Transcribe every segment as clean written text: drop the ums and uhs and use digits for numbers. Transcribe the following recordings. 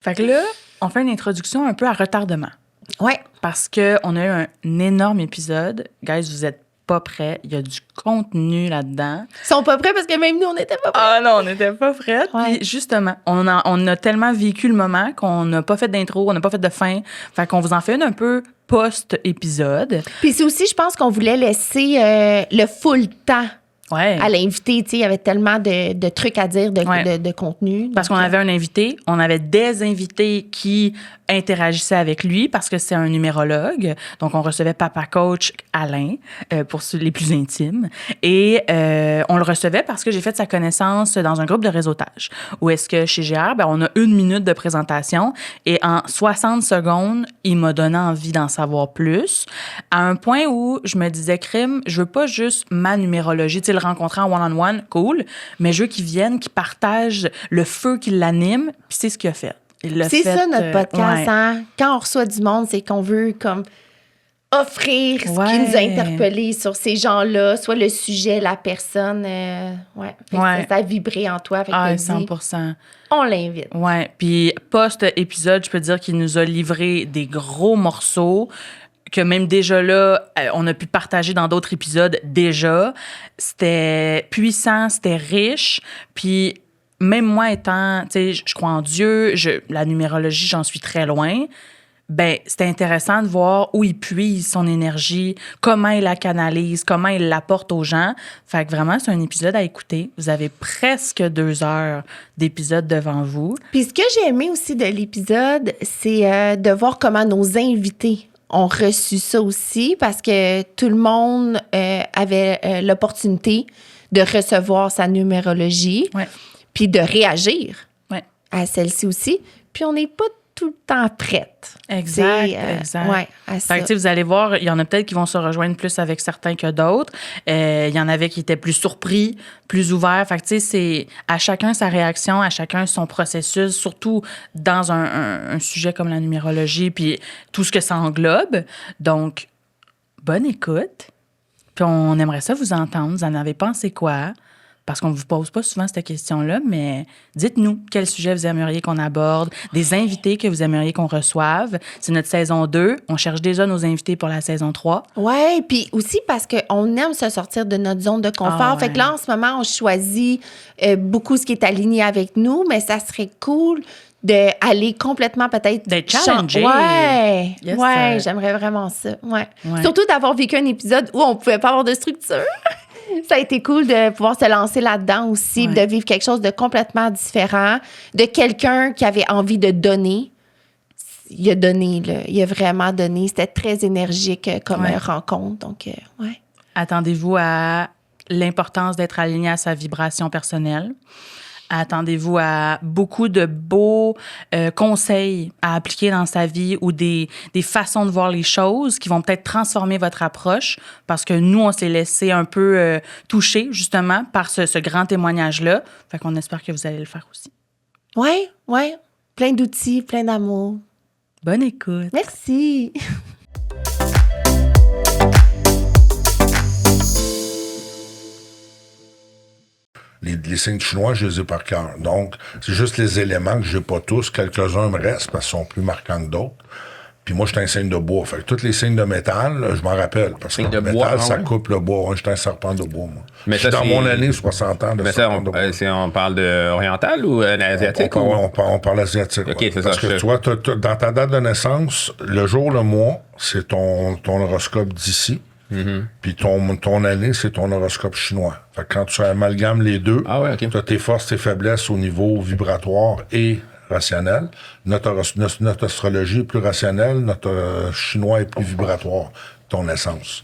Fait que là, on fait une introduction un peu à retardement. Ouais. Parce qu'on a eu un énorme épisode. Guys, vous êtes pas prêts. Il y a du contenu là-dedans. Ils sont pas prêts parce que même nous, on n'était pas prêts. Ah non, on n'était pas prêts. Ouais. Puis justement, on a tellement vécu le moment qu'on n'a pas fait d'intro, on n'a pas fait de fin. Fait qu'on vous en fait une un peu post-épisode. Puis c'est aussi, je pense qu'on voulait laisser le full temps Ouais. à l'invité. Tu sais, il y avait tellement de trucs à dire, Ouais. de contenu. Parce qu'on avait un invité, on avait des invités qui interagissaient avec lui parce que c'est un numérologue. Donc, on recevait Papa Coach Alain pour les plus intimes. Et on le recevait parce que j'ai fait sa connaissance dans un groupe de réseautage. Où est-ce que chez GR, ben, on a 1 minute de présentation et en 60 secondes, il m'a donné envie d'en savoir plus. À un point où je me disais, crime, je veux pas juste ma numérologie, tu sais, le rencontrer en one-on-one, cool, mais je veux qu'il vienne, qu'il partage le feu qui l'anime, puis c'est ce qu'il a fait. C'est ça notre podcast, ouais. hein? Quand on reçoit du monde, c'est qu'on veut comme offrir ce qui nous a interpellés sur ces gens-là, soit le sujet, la personne. Ouais. Fait que ça a vibré en toi. Fait que 100%. On l'invite. Ouais. Puis post-épisode, je peux dire qu'il nous a livré des gros morceaux que même déjà là, on a pu partager dans d'autres épisodes déjà. C'était puissant, c'était riche. Puis même moi étant, tu sais, je crois en Dieu, la numérologie, j'en suis très loin. Ben, c'était intéressant de voir où il puise son énergie, comment il la canalise, comment il l'apporte aux gens. Fait que vraiment, c'est un épisode à écouter. Vous avez presque 2 heures d'épisode devant vous. Puis ce que j'ai aimé aussi de l'épisode, c'est de voir comment nos invités ont reçu ça aussi, parce que tout le monde avait l'opportunité de recevoir sa numérologie, puis de réagir à celle-ci aussi. Puis on n'est pas tout le temps prête. Exact. Ouais, à ça. Fait que, vous allez voir, il y en a peut-être qui vont se rejoindre plus avec certains que d'autres. Il y en avait qui étaient plus surpris, plus ouverts. Fait que, c'est à chacun sa réaction, à chacun son processus, surtout dans un sujet comme la numérologie, puis tout ce que ça englobe. Donc, bonne écoute. Puis on aimerait ça vous entendre. Vous en avez pensé quoi? Parce qu'on ne vous pose pas souvent cette question-là, mais dites-nous quel sujet vous aimeriez qu'on aborde, des invités que vous aimeriez qu'on reçoive. C'est notre saison 2. On cherche déjà nos invités pour la saison 3. Oui, puis aussi parce qu'on aime se sortir de notre zone de confort. Fait que là, en ce moment, on choisit beaucoup ce qui est aligné avec nous, mais ça serait cool d'aller complètement peut-être... D'être challengé. Ouais, Yes, ouais, j'aimerais vraiment ça. Ouais. Surtout d'avoir vécu un épisode où on pouvait pas avoir de structure. Ça a été cool de pouvoir se lancer là-dedans aussi, de vivre quelque chose de complètement différent, de quelqu'un qui avait envie de donner. Il a donné, là. Il a vraiment donné. C'était très énergique comme rencontre. Donc, ouais. Attendez-vous à l'importance d'être aligné à sa vibration personnelle. Attendez-vous à beaucoup de beaux conseils à appliquer dans sa vie ou des façons de voir les choses qui vont peut-être transformer votre approche parce que nous, on s'est laissé un peu toucher justement par ce grand témoignage-là. Fait qu'on espère que vous allez le faire aussi. Oui, oui. Plein d'outils, plein d'amour. Bonne écoute. Merci. Les signes chinois, je les ai par cœur. Donc, c'est juste les éléments que je n'ai pas tous. Quelques-uns me restent parce qu'ils sont plus marquants que d'autres. Puis moi, je suis un signe de bois. Fait que tous les signes de métal, je m'en rappelle. Parce que le métal, ça coupe le bois. Je suis un serpent de bois, moi. Mais je suis dans mon année 60 ans de serpent de bois. On parle de oriental ou asiatique? On parle asiatique. OK, c'est parce ça. Que tu vois, dans ta date de naissance, le jour, le mois, c'est ton horoscope d'ici. Mm-hmm. Puis ton année, c'est ton horoscope chinois. Fait que quand tu amalgames les deux, tu as tes forces, tes faiblesses au niveau vibratoire et rationnel. Notre astrologie est plus rationnelle, notre chinois est plus vibratoire, ton essence.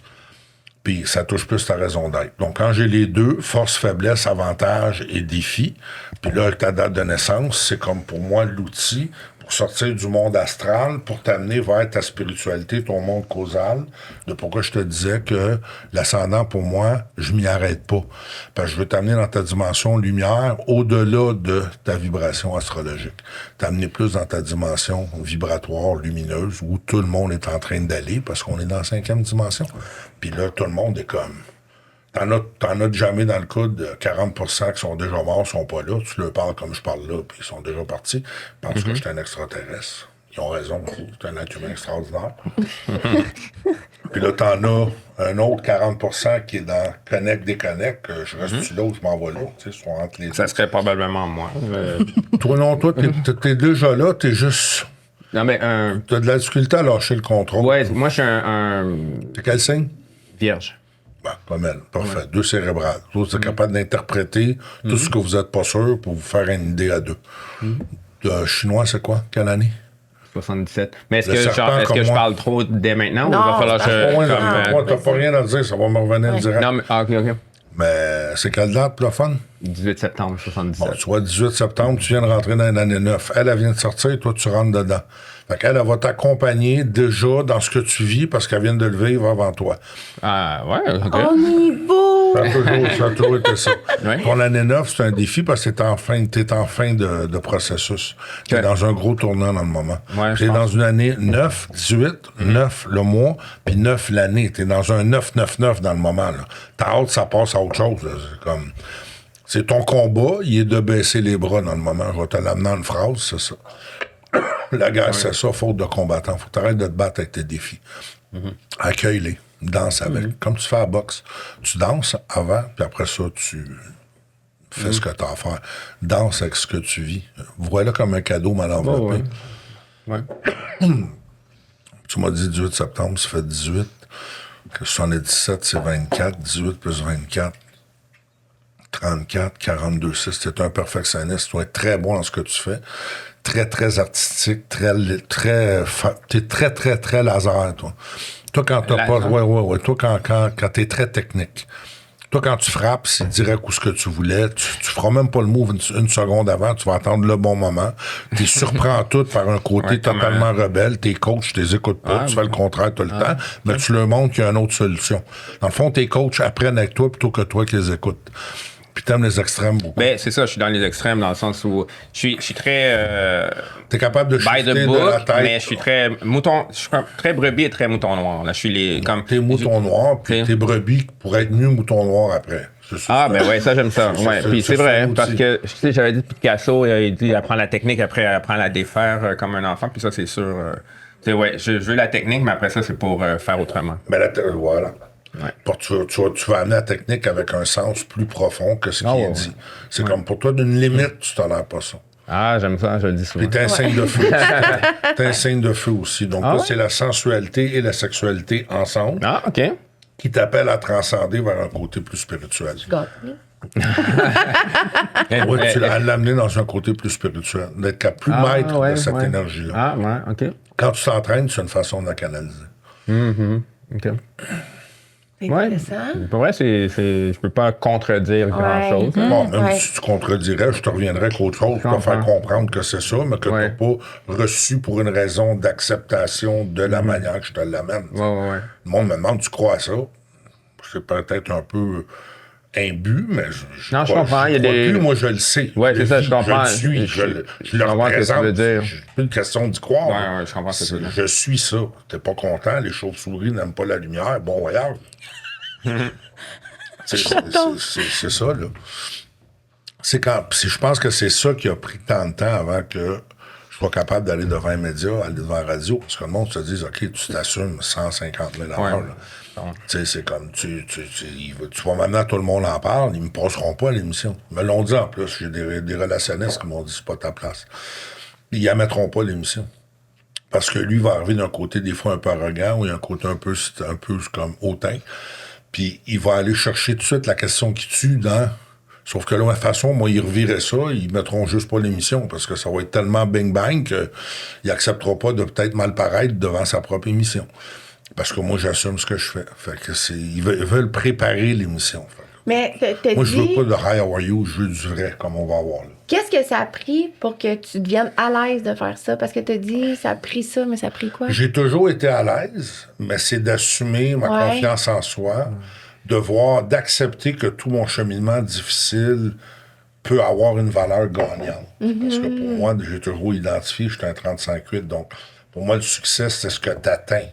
Puis ça touche plus ta raison d'être. Donc quand j'ai les deux, force, faiblesse, avantage et défi, puis là, ta date de naissance, c'est comme pour moi l'outil pour sortir du monde astral, pour t'amener vers ta spiritualité, ton monde causal, de pourquoi je te disais que l'ascendant, pour moi, je m'y arrête pas. Parce que je veux t'amener dans ta dimension lumière, au-delà de ta vibration astrologique. T'amener plus dans ta dimension vibratoire, lumineuse, où tout le monde est en train d'aller, parce qu'on est dans la 5e dimension. Puis là, tout le monde est comme... T'en as jamais dans le cas de 40% qui sont déjà morts, sont pas là. Tu leur parles comme je parle là, puis ils sont déjà partis. Ils pensent que je suis un extraterrestre. Ils ont raison, c'est un être humain extraordinaire. Puis là, t'en as un autre 40% qui est dans Connect-Déconnect. Je reste là ou je m'en vais là. Tu sais, entre les deux. Ça serait probablement moi. Toi, non, toi, t'es déjà là, t'es juste... Non, mais T'as de la difficulté à lâcher le contrôle. Ouais, moi, je suis un T'es quel signe? vierge. Ben, pas mal. Parfait. Ouais. 2 cérébrales. Vous êtes capable d'interpréter tout ce que vous n'êtes pas sûr pour vous faire une idée à 2. Chinois, c'est quoi? Quelle année? 77. Mais est-ce que je parle trop dès maintenant Non, ou il va falloir que Moi, t'as pas rien à dire, ça va me revenir direct. Non, mais OK. Mais c'est quelle date, pour le fun? 18 septembre 77. Bon, tu vois, 18 septembre, tu viens de rentrer dans l'année 9. Elle vient de sortir et toi, tu rentres dedans. Fait qu'elle, elle va t'accompagner déjà dans ce que tu vis parce qu'elle vient de le vivre avant toi. Ah, ouais, OK. On est beau! Ça a toujours été ça. Ouais. Ton année 9, c'est un défi parce que t'es en fin de processus. T'es dans un gros tournant dans le moment. Ouais, t'es dans une année 9, 18, 9 le mois, puis 9 l'année. T'es dans un 9-9-9 dans le moment. Là. Ta hâte, ça passe à autre chose. Là. C'est ton combat, il est de baisser les bras dans le moment. Je vais te l'amener en une phrase, c'est ça. La guerre, c'est ça, faute de combattant. Faut que t'arrêtes de te battre avec tes défis. Accueille-les. Danse avec. Comme tu fais à la boxe. Tu danses avant, puis après ça, tu fais ce que tu as à faire. Danse avec ce que tu vis. Vois-le comme un cadeau mal enveloppé. Ouais. Tu m'as dit 18 septembre, ça fait 18. Que 77, c'est 24. 18 plus 24. 34, 42, 6. T'es un perfectionniste. Tu dois être très bon dans ce que tu fais. Très, très artistique. T'es très, très, très laser, toi. Toi, quand t'as pas... Ouais. Toi, quand t'es très technique. Toi, quand tu frappes, c'est direct où ce que tu voulais. Tu feras même pas le move une seconde avant. Tu vas attendre le bon moment. T'es surprends tout par un côté totalement rebelle. Tes coachs, tu les écoutes pas. Tu fais le contraire tout le temps. Mais tu leur montres qu'il y a une autre solution. Dans le fond, tes coachs apprennent avec toi plutôt que toi qui les écoutes. Puis t'aimes les extrêmes beaucoup. Ben, c'est ça, je suis dans les extrêmes dans le sens où je suis très... T'es capable de by the shifter book, de la tête. mais je suis très mouton... Je suis très brebis et très mouton noir. Là, je suis T'es mouton noir, puis t'es brebis pour être mieux mouton noir après. Ah, ben ouais, ça, j'aime ça. Ouais, puis c'est vrai, parce que, tu sais, j'avais dit Picasso, il dit apprends la technique, après apprends à la défaire comme un enfant, puis ça, c'est sûr. Tu sais, ouais, je veux la technique, mais après ça, c'est pour faire autrement. Ben, voilà. Ouais. Tu vas amener la technique avec un sens plus profond que ce qui est dit. C'est comme pour toi, d'une limite, tu tolères pas ça. Ah, j'aime ça, je le dis souvent. Puis t'es un signe de feu. T'es un signe de feu aussi. Donc là, c'est la sensualité et la sexualité ensemble. Ah, OK. Qui t'appelle à transcender vers un côté plus spirituel. Ouais, tu l'as amené dans un côté plus spirituel. D'être plus maître de cette énergie-là. Ah, ouais, OK. Quand tu t'entraînes, c'est une façon de la canaliser. OK. C'est intéressant. Pour vrai, je peux pas contredire grand-chose. Bon, même si tu contredirais, je te reviendrais qu'autre chose pour te faire comprendre que c'est ça, mais que tu n'as pas reçu pour une raison d'acceptation de la manière que je te l'amène. Ouais. Le monde me demande, tu crois à ça? C'est peut-être un peu imbu, mais non, je comprends. Il y a des... Moi, je le sais. Oui, c'est ça, je comprends. Je le suis, je le représente. C'est plus une question d'y croire. Oui, je comprends ce que tu veux dire. Je suis ça. T'es pas content, les chauves-souris n'aiment pas la lumière. Bon voyage. C'est ça, là. Je pense que c'est ça qui a pris tant de temps avant que je sois capable d'aller devant les médias, aller devant la radio, parce que le monde se dit, OK, tu t'assumes 150 000 à l'heure. Tu sais, c'est comme, tu vas m'amener à tout le monde en parle, ils me passeront pas à l'émission. Ils me l'ont dit en plus, j'ai des relationnistes qui m'ont dit, c'est pas ta place. Ils la mettront pas à l'émission. Parce que lui va arriver d'un côté des fois un peu arrogant, ou il y a un côté un peu comme hautain. Puis il va aller chercher tout de suite la question qui tue dans... Sauf que là, de toute façon, moi, ils reviraient ça, ils mettront juste pas l'émission, parce que ça va être tellement bing-bang qu'il acceptera pas de peut-être mal paraître devant sa propre émission. Parce que moi, j'assume ce que je fais. Fait que ils veulent préparer l'émission. Mais moi, je veux pas de « Hi, how are you », je veux du vrai, comme on va avoir là. Qu'est-ce que ça a pris pour que tu deviennes à l'aise de faire ça? Parce que tu as dit, ça a pris ça, mais ça a pris quoi? J'ai toujours été à l'aise, mais c'est d'assumer ma confiance en soi, d'accepter que tout mon cheminement difficile peut avoir une valeur gagnante. Parce que pour moi, j'ai toujours identifié, je suis un 35-8, donc pour moi, le succès, c'est ce que tu atteins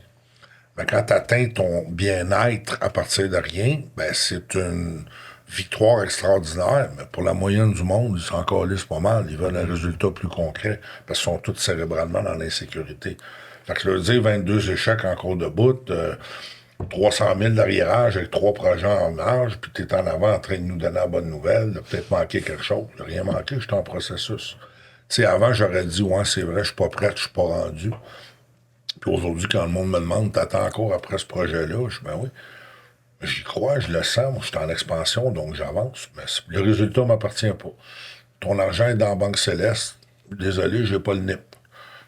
Ben, quand tu atteins ton bien-être à partir de rien, ben, c'est une victoire extraordinaire. Mais pour la moyenne du monde, ils s'en calissent pas mal. Ils veulent un résultat plus concret parce qu'ils sont tous cérébralement dans l'insécurité. Fait que je leur dis 22 échecs en cours de bout, 300 000 d'arriérage avec 3 projets en marge, puis tu es en avant en train de nous donner la bonne nouvelle. Il a peut-être manqué quelque chose. Il n'a rien manqué, je suis en processus. Tu sais, avant, j'aurais dit, ouais, c'est vrai, je suis pas prêt, je suis pas rendu. Puis aujourd'hui, quand le monde me demande, t'attends encore après ce projet-là? Je dis, ben oui. J'y crois, je le sens, moi, je suis en expansion, donc j'avance. Mais le résultat ne m'appartient pas. Ton argent est dans la Banque Céleste. Désolé, j'ai pas le NIP.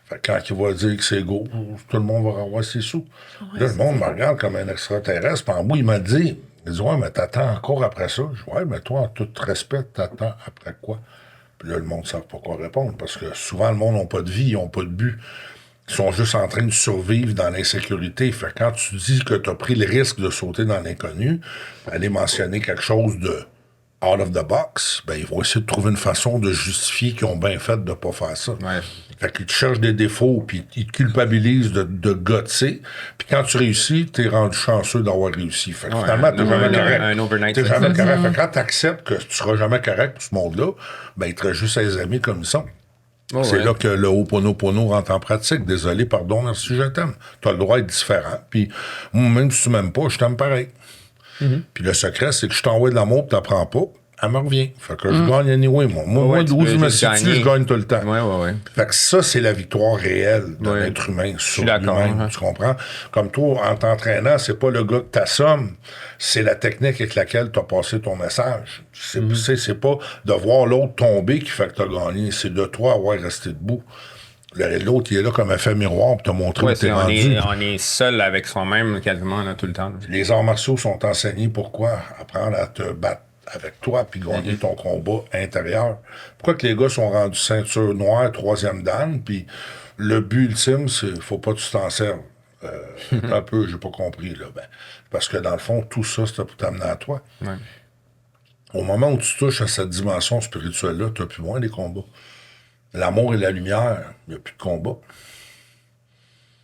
Fait que quand il va dire que c'est go, tout le monde va avoir ses sous. Ouais, là, le monde me regarde comme un extraterrestre. Puis en bout, il m'a dit, ouais, mais t'attends encore après ça? Je dis, ouais, mais toi, en tout respect, t'attends après quoi? Puis là, le monde ne sait pas quoi répondre, parce que souvent, le monde n'a pas de vie, ils n'ont pas de but. Ils sont juste en train de survivre dans l'insécurité. Fait que quand tu dis que tu as pris le risque de sauter dans l'inconnu, aller mentionner quelque chose de out of the box, ben ils vont essayer de trouver une façon de justifier qu'ils ont bien fait de pas faire ça. Ouais. Fait qu'ils te cherchent des défauts, puis ils te culpabilisent de gotser. Puis quand tu réussis, t'es rendu chanceux d'avoir réussi. Fait que finalement, t'es jamais correct. Un overnight. T'es jamais correct. Fait que quand t'acceptes que tu seras jamais correct pour ce monde-là, ben ils te restent juste les amis comme ils sont. Oh, c'est là que le Ho'oponopono rentre en pratique. Désolé, pardon, merci, je t'aime. Tu as le droit d'être différent. Puis, moi, même si tu m'aimes pas, je t'aime pareil. Puis le secret, c'est que je t'envoie de l'amour et tu n'apprends pas. Elle me revient. Fait que je gagne anyway, moi. Moi, d'où je me situe, je gagne tout le temps. Fait que ça, c'est la victoire réelle d'un être humain sur lui-même. Tu comprends? Comme toi, en t'entraînant, c'est pas le gars que t'assommes, c'est la technique avec laquelle tu as passé ton message. C'est pas de voir l'autre tomber qui fait que tu as gagné. C'est de toi avoir resté debout. L'autre, il est là comme effet miroir pour te montrer où t'es rendu. On est seul avec soi-même quasiment là, tout le temps. Les arts martiaux sont enseignés pourquoi? Apprendre à te battre avec toi puis gagner ton combat intérieur. Pourquoi que les gars sont rendus ceinture noire, 3e dan, puis le but ultime, c'est faut pas que tu t'en serves. Un peu, j'ai pas compris, là. Ben, parce que dans le fond, tout ça, c'était pour t'amener à toi. Ouais. Au moment où tu touches à cette dimension spirituelle-là, tu n'as plus moins des combats. L'amour et la lumière, il n'y a plus de combat.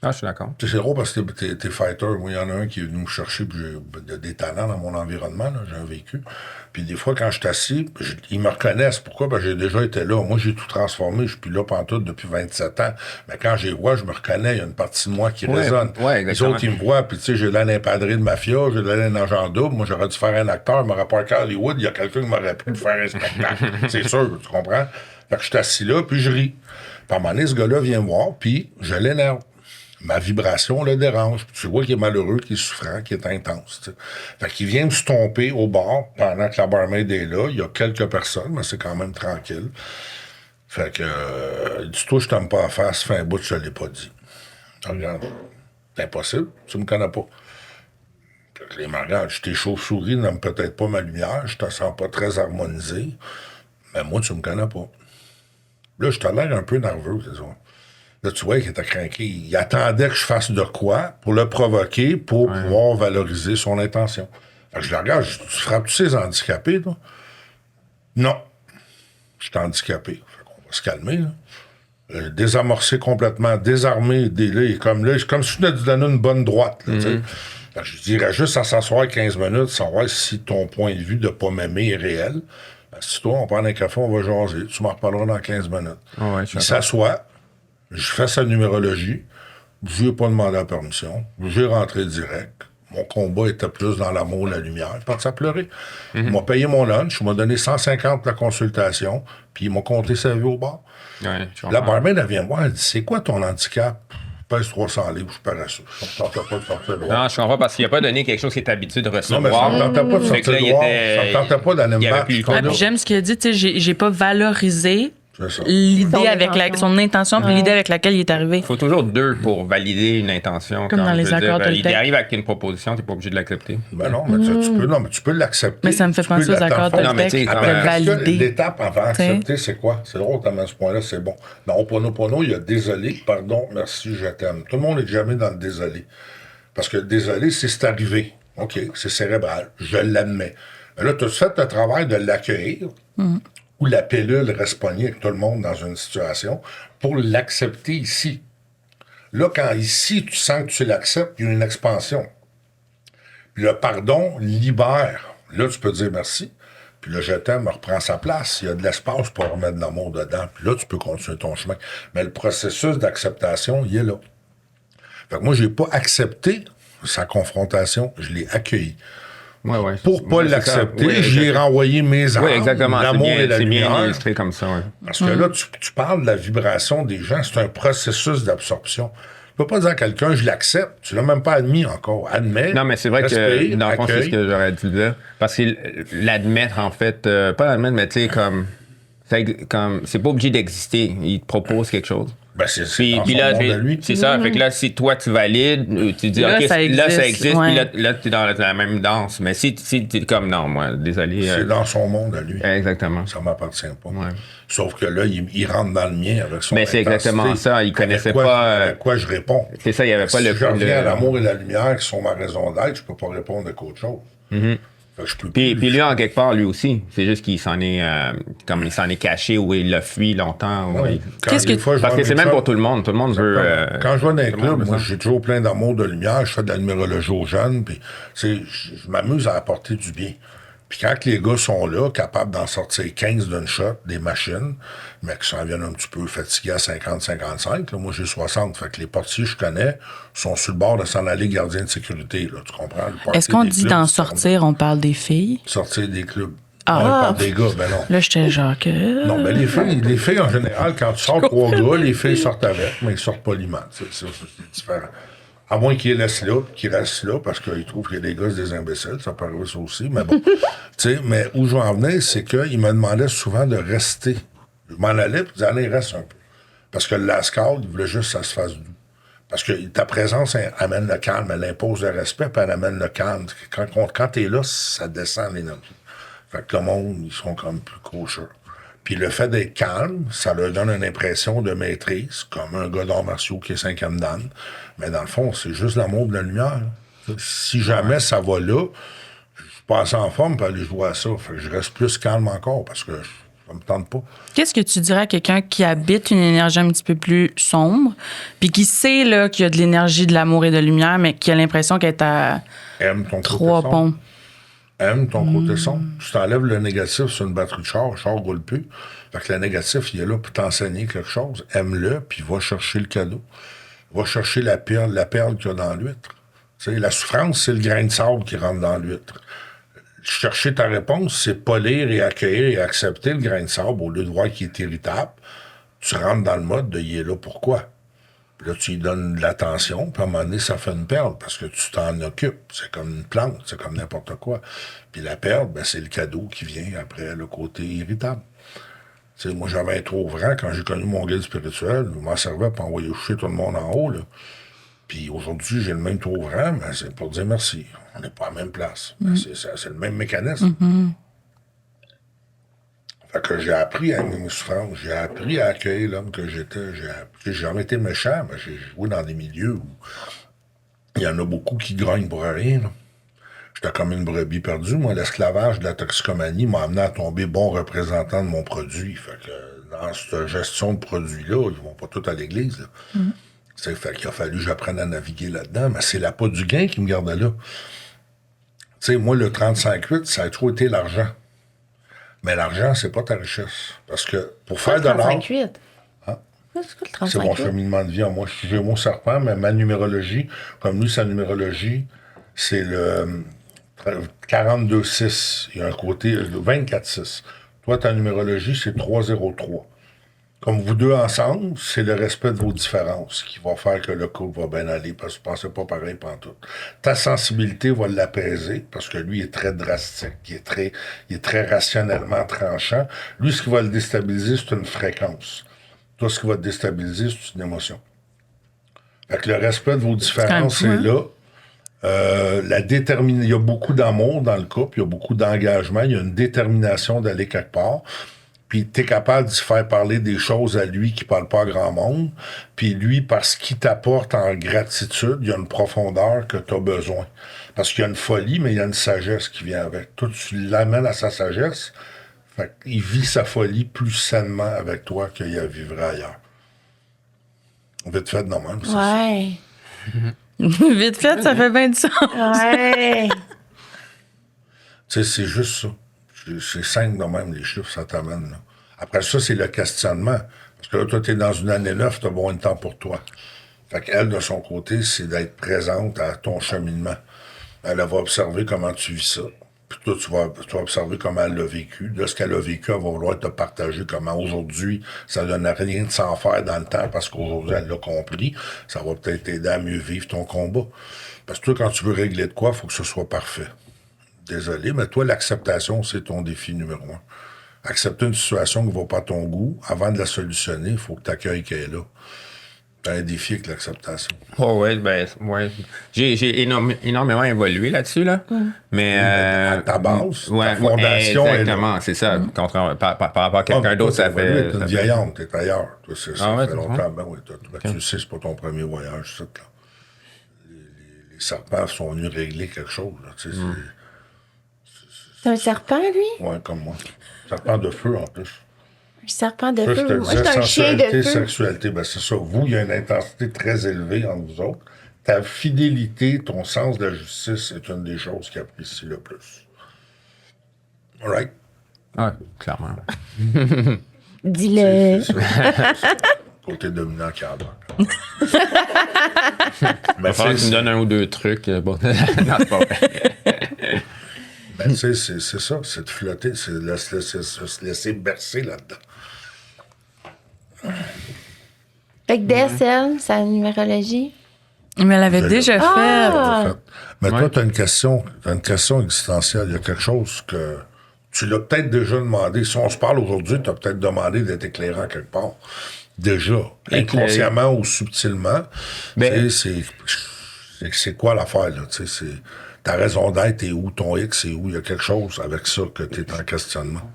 Ah, je suis d'accord. C'est drôle parce que t'es fighter. Moi, il y en a un qui est venu me chercher, puis j'ai des talents dans mon environnement, là, j'ai un vécu. Puis des fois, quand je suis assis, ils me reconnaissent. Pourquoi? Ben, j'ai déjà été là. Moi, j'ai tout transformé. Je suis plus là pantoute depuis 27 ans. Mais quand je les vois, je me reconnais. Il y a une partie de moi qui résonne. Les autres, ils me voient. Puis, tu sais, j'ai l'air d'un padré de mafia, j'ai l'air d'un agent double. Moi, j'aurais dû faire un acteur. Je m'aurais pas qu'à Hollywood. Il y a quelqu'un qui m'aurait pu faire un spectacle. C'est sûr, tu comprends? Fait que je suis assis là, puis je ris. Puis, à un moment donné, ce gars-là vient me voir, puis je l'énerve. Ma vibration le dérange. Puis tu vois qu'il est malheureux, qu'il est souffrant, qu'il est intense. T'sais. Fait qu'il vient me stomper au bar pendant que la barmaid est là. Il y a quelques personnes, mais c'est quand même tranquille. Fait que, dis-toi, je t'aime pas à faire, ça fait un bout que je l'ai pas dit. Regarde, c'est impossible, tu me connais pas. Fait que les regarde, je t'ai chauve-souris, n'aime peut-être pas ma lumière, je te sens pas très harmonisé, mais moi, tu me connais pas. Là, je t'ai l'air un peu nerveux, c'est ça. Là, tu vois qu'il était craqué. Il attendait que je fasse de quoi pour le provoquer, pour pouvoir valoriser son intention. Fait que je le regarde, tu frappes-tu ces handicapés, toi? Non. Je suis handicapé. Fait qu'on va se calmer, là. Désamorcer complètement, désarmer, comme si je te donnais une bonne droite, là, fait que je dirais juste à s'asseoir 15 minutes, savoir si ton point de vue de pas m'aimer est réel. Ben, si toi, on prend un café, on va jaser. Tu m'en reparleras dans 15 minutes. Il s'assoit. Je fais sa numérologie. Je lui ai pas demandé la permission. J'ai rentré direct. Mon combat était plus dans l'amour, la lumière. Il parti à pleurer. Il m'a payé mon lunch. Il m'a donné 150 pour la consultation. Puis il m'a compté sa vie au bar. La barmaid, elle vient me voir. Elle dit, c'est quoi ton handicap? Je pèse 300 livres. Je suis paresseux. Je ne tentais pas de sortir de Non, je comprends parce qu'il n'a pas donné quelque chose qu'il est habitué de recevoir. Non, mais ça ne me tentait pas de sortir de voir. Ça ne me tentait pas d'aller me battre. J'aime ce qu'il a dit. Tu sais, j'ai pas valorisé l'idée avec son intention puis l'idée avec laquelle il est arrivé. Il faut toujours deux pour valider une intention. Comme dans les accords Toltec. Il arrive avec une proposition, tu n'es pas obligé de l'accepter. Ben non, mais tu peux l'accepter. Mais ça me fait penser aux accords Toltec de valider. L'étape avant d'accepter, c'est quoi? C'est drôle, à ce point-là, c'est bon. Dans Ho'oponopono, il y a désolé, pardon, merci, je t'aime. Tout le monde n'est jamais dans le désolé. Parce que le désolé, c'est arrivé. OK, c'est cérébral, je l'admets. Mais là, tu as fait le travail de l'accueillir. Où la pilule reste pognée avec tout le monde dans une situation, pour l'accepter ici. Là, quand ici, tu sens que tu l'acceptes, il y a une expansion. Puis le pardon libère. Là, tu peux dire merci. Puis le je t'aime reprend sa place. Il y a de l'espace pour remettre de l'amour dedans. Puis là, tu peux continuer ton chemin. Mais le processus d'acceptation, il est là. Fait que moi, j'ai pas accepté sa confrontation. Je l'ai accueilli. Ouais. Pour pas l'accepter, j'ai renvoyé mes armes, l'amour et la lumière. C'est bien illustré comme ça, Parce que là, tu parles de la vibration des gens. C'est un processus d'absorption. Tu peux pas dire à quelqu'un, je l'accepte. Tu l'as même pas admis encore. Admets. Non, mais c'est vrai que, dans le fond, c'est ce que j'aurais dû dire. Parce que l'admettre, en fait, pas l'admettre, mais tu sais, comme, c'est pas obligé d'exister. Il te propose quelque chose. Ben, c'est dans son monde à lui. C'est ça. Fait que là, si toi, tu valides, tu dis, là, OK, ça existe, ouais. puis là tu es dans la même danse. Mais si tu es comme, non, moi, désolé. C'est dans son monde à lui. Exactement. Ça m'appartient pas. Ouais. Sauf que là, il rentre dans le mien avec son Mais c'est exactement ça. Il connaissait pas. Avec quoi je réponds. C'est ça, il n'y avait pas si le. je reviens à l'amour et la lumière qui sont ma raison d'être, je peux pas répondre à qu'autre chose. Fait que je peux Puis lui, en quelque part, lui aussi. C'est juste qu'il s'en est. Comme il s'en est caché ou il l'a fui longtemps. Ouais. Parce que c'est même pour tout le monde. Tout le monde veut. Quand je vais dans les clubs, moi, j'ai toujours plein d'amour, de lumière. Je fais de la numérologie aux jeunes. Puis, je m'amuse à apporter du bien. Puis quand les gars sont là, capables d'en sortir 15 d'une shot, des machines, mais qui s'en viennent un petit peu fatigués à 50-55, là, moi j'ai 60, fait que les portiers je connais sont sur le bord de s'en aller gardien de sécurité, là, tu comprends? Est-ce qu'on dit d'en sortir, on parle des filles? Sortir des clubs. Ah. On parle des gars, ben non. Là, j'étais genre que... Non, ben les filles, en général, quand tu sors 3 gars, les filles sortent avec, mais ils sortent poliment. C'est différent. À moins qu'ils laissent là, qu'ils restent là, parce qu'ils trouvent qu'il y a des gosses des imbéciles, ça peut arriver ça aussi, mais bon. Mais où je veux en venir, c'est qu'ils me demandaient souvent de rester. Je m'en allais, puis ils disaient, allez, reste un peu. Parce que le lascal, il voulait juste que ça se fasse doux. Parce que ta présence amène le calme, elle impose le respect, puis elle amène le calme. Quand t'es là, ça descend l'énergie. Fait que le monde, ils sont comme plus kosher. Puis le fait d'être calme, ça leur donne une impression de maîtrise, comme un gars d'arts martiaux qui est 5e dan. Mais dans le fond, c'est juste l'amour de la lumière. Si jamais ça va là, je passe en forme pour aller jouer à ça. Fait que je reste plus calme encore parce que ça me tente pas. Qu'est-ce que tu dirais à quelqu'un qui habite une énergie un petit peu plus sombre, puis qui sait là, qu'il y a de l'énergie, de l'amour et de la lumière, mais qui a l'impression qu'elle est à Aime ton 3 ponts? Aime ton côté sombre. Tu t'enlèves le négatif sur une batterie de char, le char roule plus. Fait que le négatif, il est là pour t'enseigner quelque chose. Aime-le, puis va chercher le cadeau. Va chercher la perle qu'il y a dans l'huître. Tu sais, la souffrance, c'est le grain de sable qui rentre dans l'huître. Chercher ta réponse, c'est polir et accueillir et accepter le grain de sable au lieu de voir qu'il est irritable. Tu rentres dans le mode de « il est là, pourquoi? » Là, tu lui donnes de l'attention, puis à un moment donné, ça fait une perle, parce que tu t'en occupes. C'est comme une plante, c'est comme n'importe quoi. Puis la perle, ben, c'est le cadeau qui vient après le côté irritable. Tu sais, moi, j'avais un trop ouvrant quand j'ai connu mon guide spirituel. Je m'en servais pour envoyer coucher tout le monde en haut, là. Puis aujourd'hui, j'ai le même trop ouvrant, mais c'est pour dire merci. On n'est pas à la même place. C'est le même mécanisme. Fait que j'ai appris à aimer mes souffrances. J'ai appris à accueillir l'homme que j'étais. J'ai jamais été méchant, mais j'ai joué dans des milieux où il y en a beaucoup qui grognent pour rien. Là. J'étais comme une brebis perdue. Moi, l'esclavage de la toxicomanie m'a amené à tomber bon représentant de mon produit. Fait que dans cette gestion de produit-là, ils vont pas tous à l'église. Là. Fait qu'il a fallu que j'apprenne à naviguer là-dedans, mais c'est l'appât du gain qui me gardait là. Tu sais, moi, le 35-8, ça a trop été l'argent. Mais l'argent, c'est pas ta richesse. Parce que pour faire de l'art... 35-8? Hein? C'est mon cheminement de vie. Moi, je suis Gémeaux serpent, mais ma numérologie, comme lui, sa numérologie, c'est le 42-6. Il y a un côté 24-6. Toi, ta numérologie, c'est 3-0-3. Comme vous deux ensemble, c'est le respect de vos différences qui va faire que le couple va bien aller parce que vous pensez pas pareil pantoute. Ta sensibilité va l'apaiser parce que lui est très drastique, il est très rationnellement tranchant. Lui, ce qui va le déstabiliser, c'est une fréquence. Toi, ce qui va te déstabiliser, c'est une émotion. Fait que le respect de vos différences est là. Il y a beaucoup d'amour dans le couple, il y a beaucoup d'engagement, il y a une détermination d'aller quelque part. Puis t'es capable d'y faire parler des choses à lui qui parle pas à grand monde. Puis lui, parce qu'il t'apporte en gratitude, il y a une profondeur que t'as besoin. Parce qu'il y a une folie, mais il y a une sagesse qui vient avec. Toi, tu l'amènes à sa sagesse. Fait qu'il vit sa folie plus sainement avec toi qu'il y a vivre ailleurs. Vite fait, non, même. Ouais. Vite fait, ça fait bien du sens. Ouais. Tu sais, c'est juste ça. C'est simple de même, les chiffres, ça t'amène. Là. Après ça, c'est le questionnement. Parce que là, toi, t'es dans une année neuve, t'as besoin de temps pour toi. Fait qu'elle, de son côté, c'est d'être présente à ton cheminement. Elle va observer comment tu vis ça. Puis toi, tu vas observer comment elle l'a vécu. De ce qu'elle a vécu, elle va vouloir te partager comment aujourd'hui, ça donne rien de s'en faire dans le temps parce qu'aujourd'hui, elle l'a compris. Ça va peut-être t'aider à mieux vivre ton combat. Parce que toi, quand tu veux régler de quoi, il faut que ce soit parfait. Désolé, mais toi, l'acceptation, c'est ton défi numéro 1. Accepter une situation qui ne va pas à ton goût, avant de la solutionner, il faut que tu accueilles qu'elle est là. T'as un défi avec l'acceptation. Oh, ouais, ben, ouais. J'ai énormément évolué là-dessus, là. Mais. À ta base, ouais, ta fondation. Exactement, c'est ça. Par rapport à quelqu'un d'autre, ça fait. T'es une vieillante, t'es ailleurs. Toi, ça ouais, fait longtemps. Ben oui, tu le sais, c'est pas ton premier voyage, ça, là. Les serpents sont venus régler quelque chose, là, tu sais. C'est un serpent, lui? Ouais, comme moi. Serpent de feu, en plus. Un serpent de Ça, je feu. te Moi, disais, je suis un chien de feu. sexualité, ben c'est ça. Vous, il y a une intensité très élevée entre vous autres. Ta fidélité, ton sens de la justice est une des choses qui apprécie le plus. All right? Ouais, clairement. Dis-le. C'est ça. Côté dominant qui a Il va falloir que tu me donnes un ou deux trucs. Bon. Non, c'est pas vrai. Ben, tu sais, c'est ça, c'est de flotter, c'est de se laisser bercer là-dedans. Fait que DSL, c'est la numérologie. Mais elle l'avait déjà fait. Ah! Mais toi, tu as une question existentielle. Il y a quelque chose que tu l'as peut-être déjà demandé. Si on se parle aujourd'hui, tu as peut-être demandé d'être éclairant quelque part. Déjà, inconsciemment ou subtilement. Ben, c'est quoi l'affaire, là? Tu sais, ta raison d'être est où, ton X est où? Il y a quelque chose avec ça que tu es en questionnement.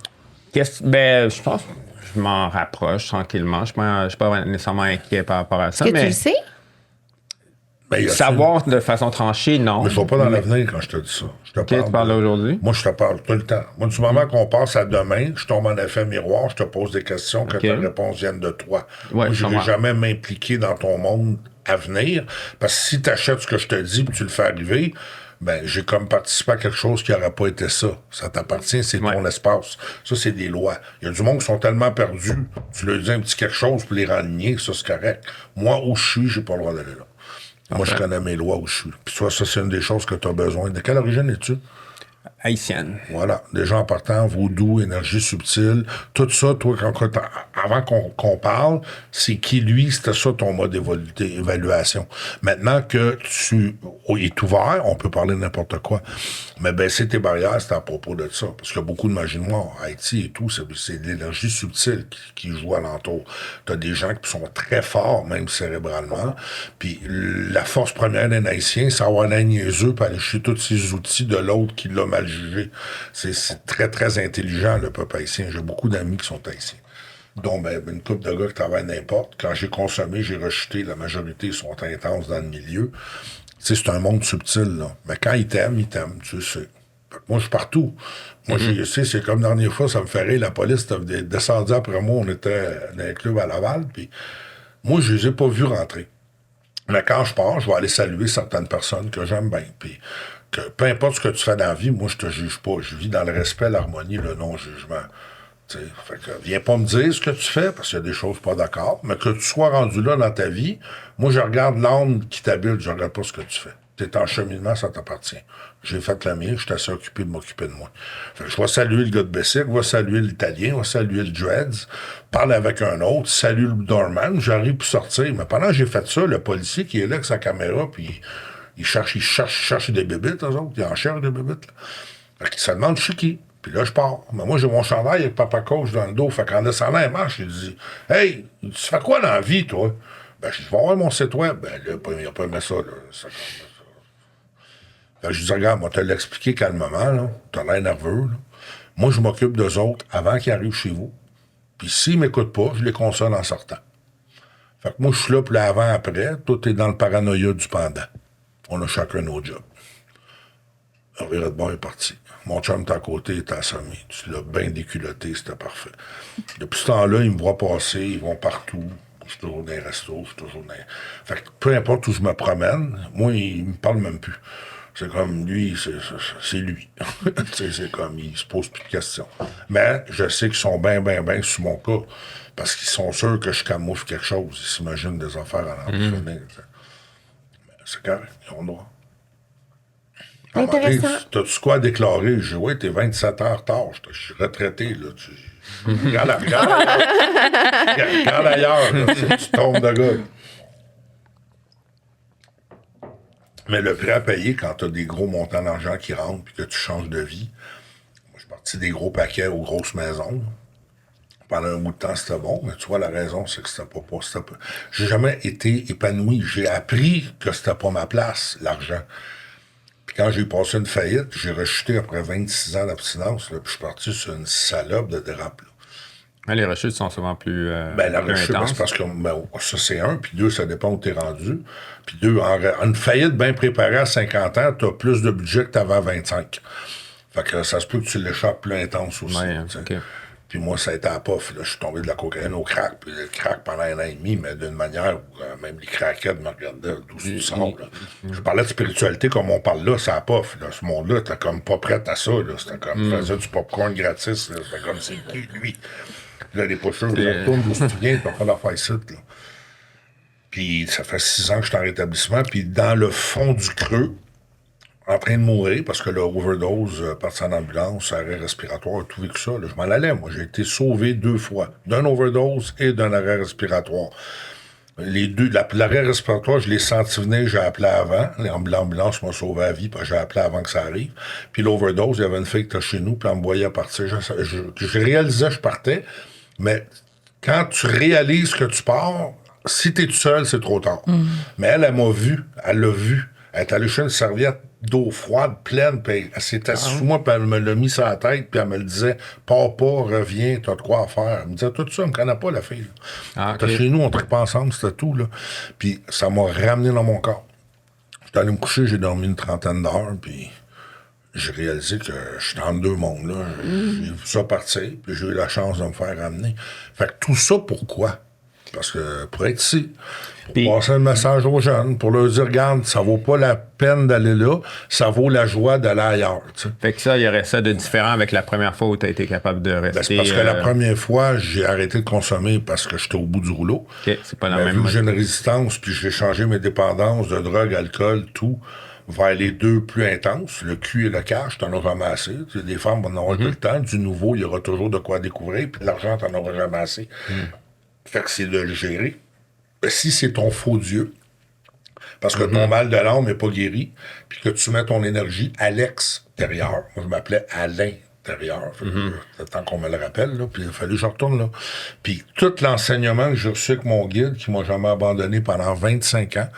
Ben, je pense que je m'en rapproche tranquillement. Je ne suis pas nécessairement inquiet par rapport à ça. Est-ce que mais tu le sais? Ben, savoir de façon tranchée, non. Mais je ne vais pas dans l'avenir quand je te dis ça. Je te Tu parles aujourd'hui? Moi, je te parle tout le temps. Moi, du moment qu'on passe à demain, je tombe en effet miroir, je te pose des questions, que ta réponse vienne de toi. Ouais, moi, je ne vais jamais m'impliquer dans ton monde à venir, parce que si tu achètes ce que je te dis et tu le fais arriver, ben, j'ai comme participé à quelque chose qui n'aurait pas été ça. Ça t'appartient, c'est ton espace. Ça, c'est des lois. Il y a du monde qui sont tellement perdus, tu leur dis un petit quelque chose pour les renligner, ça, c'est correct. Moi, où je suis, j'ai pas le droit d'aller là. Moi, je connais mes lois où je suis. Puis toi, ça, c'est une des choses que tu as besoin. De quelle origine es-tu? Haïtienne. Voilà. Déjà en partant, vaudou, énergie subtile, tout ça, toi, avant qu'on parle, c'est qui, lui, c'était ça ton mode d'évaluation. Maintenant que tu es ouvert, on peut parler de n'importe quoi. Mais baisser tes barrières, c'est à propos de ça. Parce qu'il y a beaucoup de magie noire. Haïti et tout, c'est de l'énergie subtile qui joue alentour. Tu as des gens qui sont très forts, même cérébralement. Puis la force première d'un Haïtien, c'est avoir un niaiseux pour aller chercher tous ces outils de l'autre qui l'a mal jugé. C'est très, très intelligent, le peuple haïtien. J'ai beaucoup d'amis qui sont haïtiens. Donc, une couple de gars qui travaillent n'importe. Quand j'ai consommé, j'ai rejeté. La majorité sont intenses dans le milieu. C'est un monde subtil, là. Mais quand ils t'aiment, tu sais. Moi, je suis partout. Moi, c'est comme la dernière fois, ça me fait rire. La police est descendue après moi. On était dans un club à Laval. Puis moi, je les ai pas vus rentrer. Mais quand je pars, je vais aller saluer certaines personnes que j'aime bien. Puis que peu importe ce que tu fais dans la vie, moi, je te juge pas. Je vis dans le respect, l'harmonie, le non-jugement. T'sais, fait que viens pas me dire ce que tu fais, parce qu'il y a des choses pas d'accord, mais que tu sois rendu là dans ta vie, moi, je regarde l'âme qui t'habite, je regarde pas ce que tu fais. T'es en cheminement, ça t'appartient. J'ai fait la mienne, je suis assez occupé de m'occuper de moi. Fait que je vais saluer le gars de Bessic, je vais saluer l'Italien, je vais saluer le Dreads, parle avec un autre, salue le doorman, j'arrive pour sortir. Mais pendant que j'ai fait ça, le policier qui est là avec sa caméra, puis il cherche des bébites, eux autres, il en cherche des bébites. Là. Fait qu'il se demande, je suis qui? Puis là, je pars. Mais moi, j'ai mon chandail avec Papa Coach dans le dos. Fait qu'en descendant la marche, il dit « Hey, tu fais quoi dans la vie, toi? » Ben, je vais voir mon site web. Ben, là, il n'a pas aimé ça, là. Fait que je dis « Regarde, moi, te l'expliquer calmement, là. T'as l'air nerveux, là. Moi, je m'occupe d'eux autres avant qu'ils arrivent chez vous. Puis s'ils ne m'écoutent pas, je les console en sortant. Fait que moi, je suis là pour l'avant-après. Tout est dans le paranoïa du pendant. On a chacun nos jobs. Le rire de bord est parti. Mon chum est à côté, il est assommé. Tu l'as bien déculotté, c'était parfait. Depuis ce temps-là, ils me voient passer, ils vont partout. Je suis toujours dans les restos, je suis toujours dans... Fait que peu importe où je me promène, moi, il me parle même plus. C'est comme, lui, c'est lui. C'est comme, il se pose plus de questions. Mais je sais qu'ils sont bien sous mon cas, parce qu'ils sont sûrs que je camoufle quelque chose. Ils s'imaginent des affaires à l'entraîner. C'est correct, ils ont le droit. Intéressant. T'as-tu quoi à déclarer? Je dis, oui, t'es 27 heures tard. Je suis retraité, là. Regarde ailleurs, là, tu tombes de gars. Mais le prix à payer quand tu as des gros montants d'argent qui rentrent et que tu changes de vie, moi, je suis parti des gros paquets aux grosses maisons. Pendant un bout de temps, c'était bon, mais tu vois, la raison, c'est que c'était pas. J'ai jamais été épanoui. J'ai appris que c'était pas ma place, l'argent. Puis quand j'ai passé une faillite, j'ai rechuté après 26 ans d'abstinence, là, puis je suis parti sur une salope de dérape, là. Les rechutes sont souvent plus la plus rechute, intenses. c'est parce que ça, c'est un, puis deux, ça dépend où t'es rendu. Puis deux, en une faillite bien préparée à 50 ans, t'as plus de budget que t'avais à 25. Fait que ça se peut que tu l'échappes plus intense aussi. Ouais, okay. Puis moi, ça a été à pof. Là. Je suis tombé de la cocaïne au crack, puis le crack pendant 1 an et demi, mais d'une manière où même les craquettes me regardaient d'où tu sors. Je parlais de spiritualité comme on parle là, ça a pof. Là. Ce monde-là, t'es comme pas prête à ça. Là. C'était comme, faisait du popcorn gratis. Là. C'était comme, c'est qui, lui? Là, les pocheurs, je retourne d'où tu viens, t'as pas d'affaire ici, là. Puis ça fait 6 ans que je suis en rétablissement, puis dans le fond du creux, en train de mourir, parce que le overdose, parti en ambulance, arrêt respiratoire, tout vécu ça, là, je m'en allais, moi. J'ai été sauvé 2 fois, d'un overdose et d'un arrêt respiratoire. Les deux, l'arrêt respiratoire, je l'ai senti venir, j'ai appelé avant. L'ambulance m'a sauvé la vie, parce que j'ai appelé avant que ça arrive. Puis l'overdose, il y avait une fille qui était chez nous, puis elle me voyait partir. Je réalisais que je partais, mais quand tu réalises que tu pars, si t'es tout seul, c'est trop tard. Mais elle m'a vu, elle l'a vu. Elle est allée chercher une serviette d'eau froide, pleine, puis elle s'est assise sous moi, puis elle me l'a mis sur la tête, puis elle me le disait, pars pas, reviens, t'as de quoi à faire. Elle me disait tout ça, elle me connaît pas, la fille. Chez nous, on tripe ensemble, c'était tout, là. Puis ça m'a ramené dans mon corps. J'étais allé me coucher, j'ai dormi une 30aine d'heures, puis j'ai réalisé que j'étais en 2 mondes, là. J'ai vu ça partir, puis j'ai eu la chance de me faire ramener. Fait que tout ça, pourquoi? Parce que pour être ici, pour passer un message aux jeunes, pour leur dire, regarde, ça vaut pas la peine d'aller là, ça vaut la joie d'aller ailleurs. T'sais. Fait que ça, il y aurait ça de différent avec la première fois où tu as été capable de rester. C'est parce que la première fois, j'ai arrêté de consommer parce que j'étais au bout du rouleau. OK, c'est pas la même. Vu que j'ai une résistance, puis j'ai changé mes dépendances de drogue, alcool, tout, vers les 2 plus intenses, le cul et le cash, t'en as ramassé. T'sais, des femmes vont en avoir tout le temps. Du nouveau, il y aura toujours de quoi découvrir, puis l'argent, t'en auras ramassé. Fait que c'est de le gérer. Si c'est ton faux Dieu, parce que ton mal de l'âme n'est pas guéri, puis que tu mets ton énergie à l'extérieur. Moi, je m'appelais à l'intérieur. C'est temps qu'on me le rappelle, là, puis il a fallu que je retourne là. Puis tout l'enseignement que j'ai reçu avec mon guide, qui m'a jamais abandonné pendant 25 ans,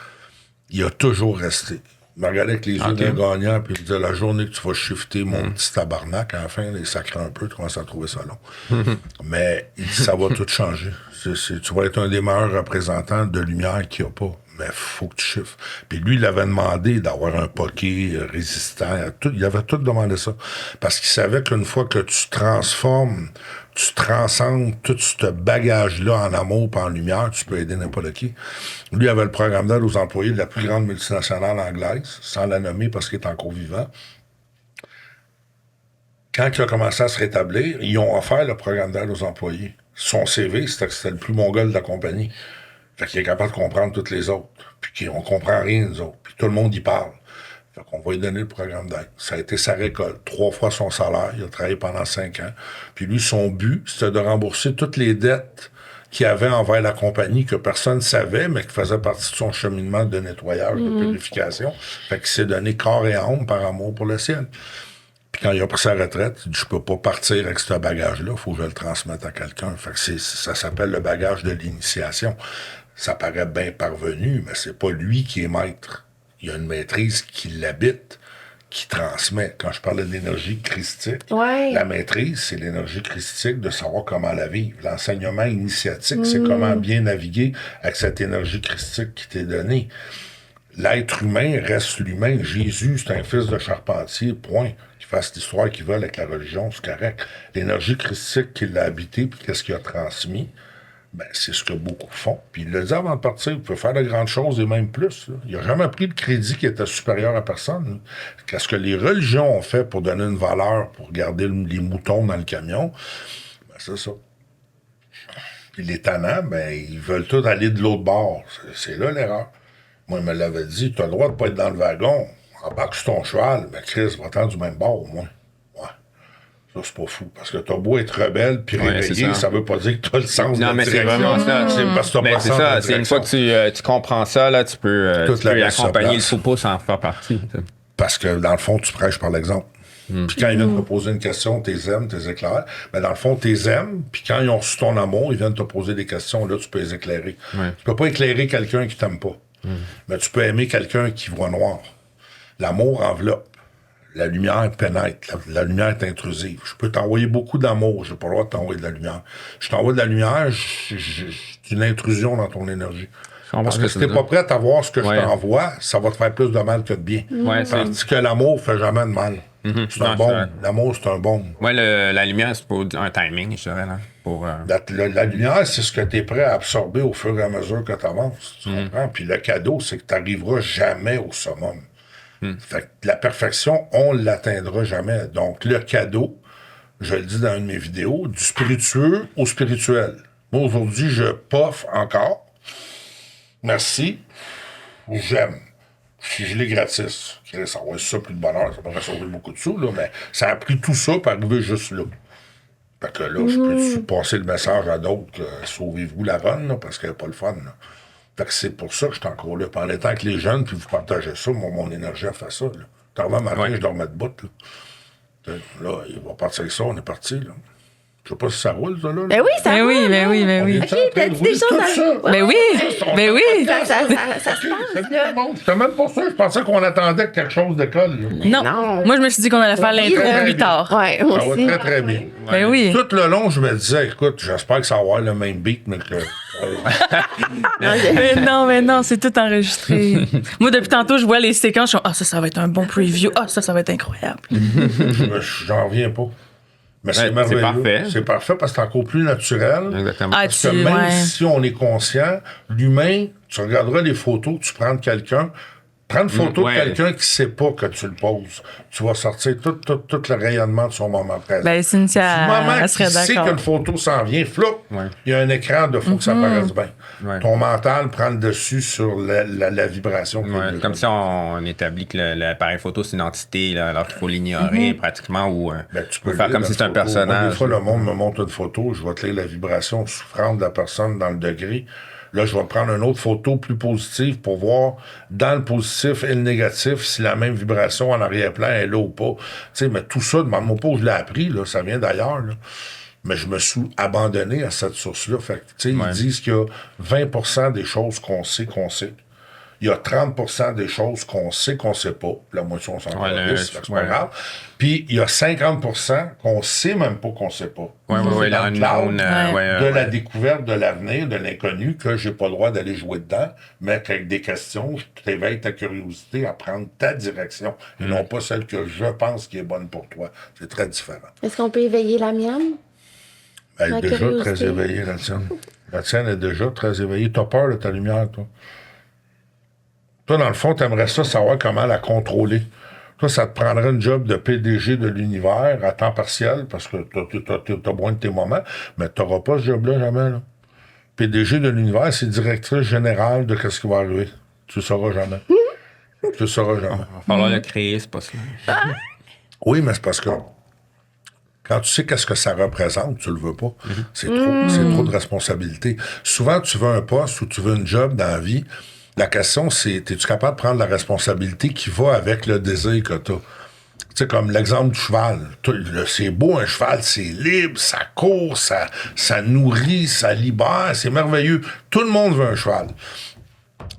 il a toujours resté. Il m'a regardé avec les yeux d'un gagnant, puis il me disait, la journée que tu vas shifter mon petit tabarnak, à la fin, il sacrait un peu, tu commences à trouver ça long. Mais il dit, ça va tout changer. Tu vas être un des meilleurs représentants de lumière qu'il n'y a pas. Mais il faut que tu chiffres. Puis lui, il avait demandé d'avoir un poké résistant. Il avait tout demandé ça. Parce qu'il savait qu'une fois que tu transformes, tu transcendes tout ce bagage-là en amour et en lumière, tu peux aider n'importe qui. Lui avait le programme d'aide aux employés de la plus grande multinationale anglaise, sans la nommer parce qu'il est encore vivant. Quand il a commencé à se rétablir, ils ont offert le programme d'aide aux employés. Son CV, c'était que c'était le plus mongol de la compagnie. Fait qu'il est capable de comprendre toutes les autres. Puis qu'on comprend rien, nous autres. Puis tout le monde y parle. Fait qu'on va lui donner le programme d'aide. Ça a été sa récolte. 3 fois son salaire. Il a travaillé pendant 5 ans. Puis lui, son but, c'était de rembourser toutes les dettes qu'il avait envers la compagnie que personne ne savait, mais qui faisait partie de son cheminement de nettoyage, de purification. Fait qu'il s'est donné corps et âme par amour pour le ciel. Puis quand il a pris sa retraite, il dit, je peux pas partir avec ce bagage-là, il faut que je le transmette à quelqu'un. Fait que ça s'appelle le bagage de l'initiation. Ça paraît bien parvenu, mais c'est pas lui qui est maître. Il y a une maîtrise qui l'habite, qui transmet. Quand je parlais de l'énergie christique, la maîtrise, c'est l'énergie christique de savoir comment la vivre. L'enseignement initiatique, c'est comment bien naviguer avec cette énergie christique qui t'est donnée. L'être humain reste l'humain. Jésus, c'est un fils de charpentier, point. Qu'il fasse l'histoire qu'ils veulent avec la religion, c'est correct. L'énergie christique qui l'a habité, puis qu'est-ce qu'il a transmis, Ben, c'est ce que beaucoup font. Puis il l'a dit avant de partir, vous pouvez faire de grandes choses et même plus. Là. Il n'a jamais pris le crédit qui était supérieur à personne. Là. Qu'est-ce que les religions ont fait pour donner une valeur, pour garder les moutons dans le camion? Ben, c'est ça. Puis les tannants, ben, ils veulent tous aller de l'autre bord. C'est là l'erreur. Moi, il me l'avait dit, tu as le droit de pas être dans le wagon. Embarque sur ton cheval. Ben, Chris, va-t'en du même bord, au moins. Ça, c'est pas fou. Parce que t'as beau être rebelle puis réveillé, ça veut pas dire que t'as le sens de la direction. C'est vraiment ça. C'est parce que t'as pas le sens de la direction. C'est une fois que tu comprends ça, là, tu peux accompagner le troupeau sans en faire partie. Parce que, dans le fond, tu prêches par l'exemple. Puis quand ils viennent te poser une question, t'es aimes, t'es éclaires. Mais dans le fond, t'es aimes, puis quand ils ont reçu ton amour, ils viennent te poser des questions. Là, tu peux les éclairer. Tu peux pas éclairer quelqu'un qui t'aime pas. Mais tu peux aimer quelqu'un qui voit noir. L'amour enveloppe. La lumière pénètre. La lumière est intrusive. Je peux t'envoyer beaucoup d'amour. J'ai pas le droit de t'envoyer de la lumière. Je t'envoie de la lumière, c'est une intrusion dans ton énergie. Parce que si t'es pas prêt à voir ce que je t'envoie, ça va te faire plus de mal que de bien. Tandis que l'amour fait jamais de mal. C'est un bon. L'amour, c'est un bon. Ouais, la lumière, c'est pour un timing, je dirais. Là, pour, la lumière, c'est ce que tu es prêt à absorber au fur et à mesure que tu avances. Tu comprends? Puis le cadeau, c'est que tu n'arriveras jamais au summum. Fait que la perfection, on ne l'atteindra jamais. Donc, le cadeau, je le dis dans une de mes vidéos, du spiritueux au spirituel. Moi, aujourd'hui, je poffe encore. Merci. J'aime. Si je l'ai gratis, ça va être ça plus de bonheur, ça pourrait sauver beaucoup de sous, là, mais ça a pris tout ça pour arriver juste là. Fait que là, je peux passer le message à d'autres, sauvez-vous la run, là, parce qu'elle n'est pas le fun. Là. Fait que c'est pour ça que je suis encore là. Puis en étant avec les jeunes, puis vous partagez ça, mon énergie a fait ça. Là. Tardement matin, je dormais debout. Là, il va partir avec ça, on est parti. Là. Je sais pas si ça roule, ça, là. Ben oui, ça roule. Ben oui. OK, t'as dit des choses à... Ben oui. Ça se passe, là. C'était même pour ça, je pensais qu'on attendait quelque chose d'école. Non. Moi, je me suis dit qu'on allait faire l'intro plus tard. Ouais, ça va très, très bien. Ben oui. Tout le long, je me disais, écoute, j'espère que ça va avoir le même beat, mais que... mais non, c'est tout enregistré. Moi, depuis tantôt, je vois les séquences, je suis ça va être un bon preview. Ça va être incroyable. J'en reviens pas. Mais c'est merveilleux. C'est parfait. C'est parfait parce que c'est encore plus naturel. Exactement. Parce que même si on est conscient, l'humain, tu regarderas les photos que tu prends de quelqu'un, prends une photo de quelqu'un qui sait pas que tu le poses. Tu vas sortir tout le rayonnement de son moment présent. Ben, Cynthia, du moment elle serait qu'il sait d'accord. qu'une photo s'en vient, flop, il y a un écran de faut que ça paraisse bien. Ton mental prend le dessus sur la vibration. Comme si on établit que l'appareil photo, c'est une entité, là, alors qu'il faut l'ignorer pratiquement, ou tu peux faire comme si c'était un personnage. Moi, des fois, le monde me montre une photo, je vais te lire la vibration souffrante de la personne dans le degré. Là, je vais prendre une autre photo plus positive pour voir dans le positif et le négatif si la même vibration en arrière-plan est là ou pas. Tu sais, mais tout ça, demande-moi pas où je l'ai appris, là, ça vient d'ailleurs. Là. Mais je me suis abandonné à cette source-là. Fait que, tu sais, ils disent qu'il y a 20% des choses qu'on sait. Il y a 30% des choses qu'on sait pas. La moitié, on s'en calisse, c'est pas grave. Puis, il y a 50% qu'on sait même pas qu'on sait pas. De la découverte de l'avenir, de l'inconnu, que j'ai pas le droit d'aller jouer dedans, mais qu'avec des questions, je t'éveille ta curiosité à prendre ta direction, et non pas celle que je pense qui est bonne pour toi. C'est très différent. Est-ce qu'on peut éveiller la mienne? Elle est déjà très éveillée, la tienne. La tienne est déjà très éveillée. T'as peur de ta lumière, toi? Toi, dans le fond, t'aimerais ça savoir comment la contrôler. Toi, ça te prendrait une job de PDG de l'univers à temps partiel, parce que t'as moins de tes moments, mais t'auras pas ce job-là jamais, là. PDG de l'univers, c'est directrice générale de qu'est-ce qui va arriver. Tu le sauras jamais. Tu le sauras jamais. Il va falloir le créer, c'est pas ça. Oui, mais c'est parce que quand tu sais qu'est-ce que ça représente, tu le veux pas. C'est trop de responsabilité. Souvent, tu veux un poste ou tu veux une job dans la vie. La question, c'est, es-tu capable de prendre la responsabilité qui va avec le désir que tu as? Tu sais, comme l'exemple du cheval. C'est beau, un cheval, c'est libre, ça court, ça nourrit, ça libère, c'est merveilleux. Tout le monde veut un cheval.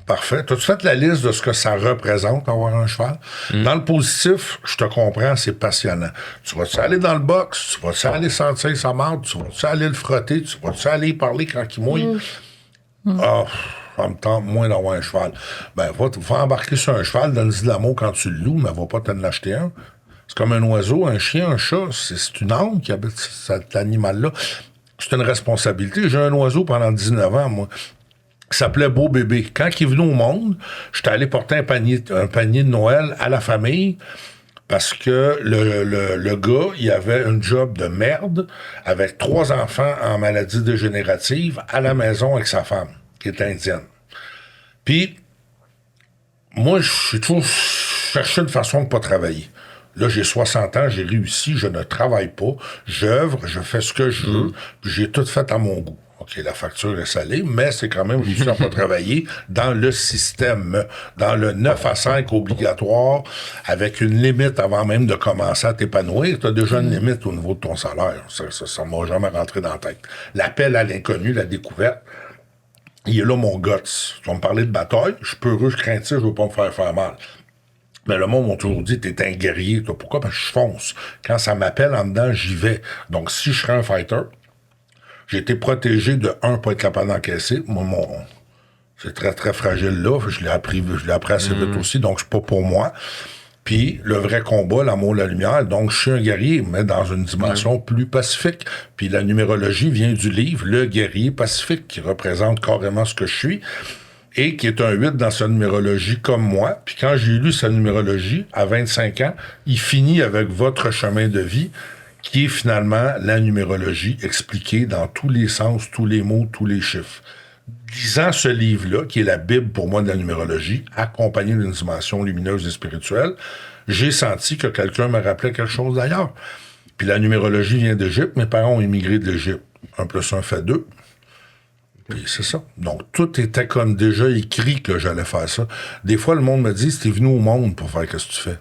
Parfait. T'as-tu fait la liste de ce que ça représente, avoir un cheval? Dans le positif, je te comprends, c'est passionnant. Tu vas-tu aller dans le box? Tu vas-tu aller sentir sa marde? Tu vas-tu aller le frotter? Tu vas-tu aller parler quand il mouille? Ça me tente moins d'avoir un cheval. Ben, va embarquer sur un cheval, donne-lui de l'amour quand tu le loues, mais va pas t'en acheter un. C'est comme un oiseau, un chien, un chat. C'est une âme qui habite cet animal-là. c'est une responsabilité. J'ai un oiseau pendant 19 ans, moi, qui s'appelait Beau Bébé. Quand il est venu au monde, j'étais allé porter un panier de Noël à la famille parce que le gars, il avait un job de merde avec 3 enfants en maladie dégénérative à la maison avec sa femme, qui est indienne. Puis, moi, je suis toujours cherché une façon de pas travailler. Là, j'ai 60 ans, j'ai réussi, je ne travaille pas, j'œuvre, je fais ce que je veux, puis j'ai tout fait à mon goût. OK, la facture est salée, mais c'est quand même réussi à pas travailler dans le système, dans le 9 à 5 obligatoire, avec une limite avant même de commencer à t'épanouir. Tu as déjà une limite au niveau de ton salaire. Ça m'a jamais rentré dans la tête. L'appel à l'inconnu, la découverte, il est là mon guts. Tu vas me parler de bataille, je suis peureux, je craintif, je veux pas me faire mal. Mais le monde m'a toujours dit, t'es un guerrier. Toi. Pourquoi? Parce que je fonce. Quand ça m'appelle en dedans, j'y vais. Donc, si je serais un fighter, j'ai été protégé de pas être capable d'encaisser. Moi, c'est très, très fragile là. Je l'ai appris assez vite aussi, donc c'est pas pour moi. Puis, le vrai combat, l'amour, la lumière. Donc, je suis un guerrier, mais dans une dimension plus pacifique. Puis, la numérologie vient du livre Le guerrier pacifique, qui représente carrément ce que je suis. Et qui est un 8 dans sa numérologie comme moi. Puis quand j'ai lu sa numérologie, à 25 ans, il finit avec votre chemin de vie, qui est finalement la numérologie expliquée dans tous les sens, tous les mots, tous les chiffres. Lisant ce livre-là, qui est la Bible pour moi de la numérologie, accompagné d'une dimension lumineuse et spirituelle, j'ai senti que quelqu'un me rappelait quelque chose d'ailleurs. Puis la numérologie vient d'Égypte. Mes parents ont émigré d'Égypte. 1 + 1 fait 2. Puis c'est ça. Donc, tout était comme déjà écrit que j'allais faire ça. Des fois, le monde me dit, t'es venu au monde pour faire qu'est-ce que tu fais.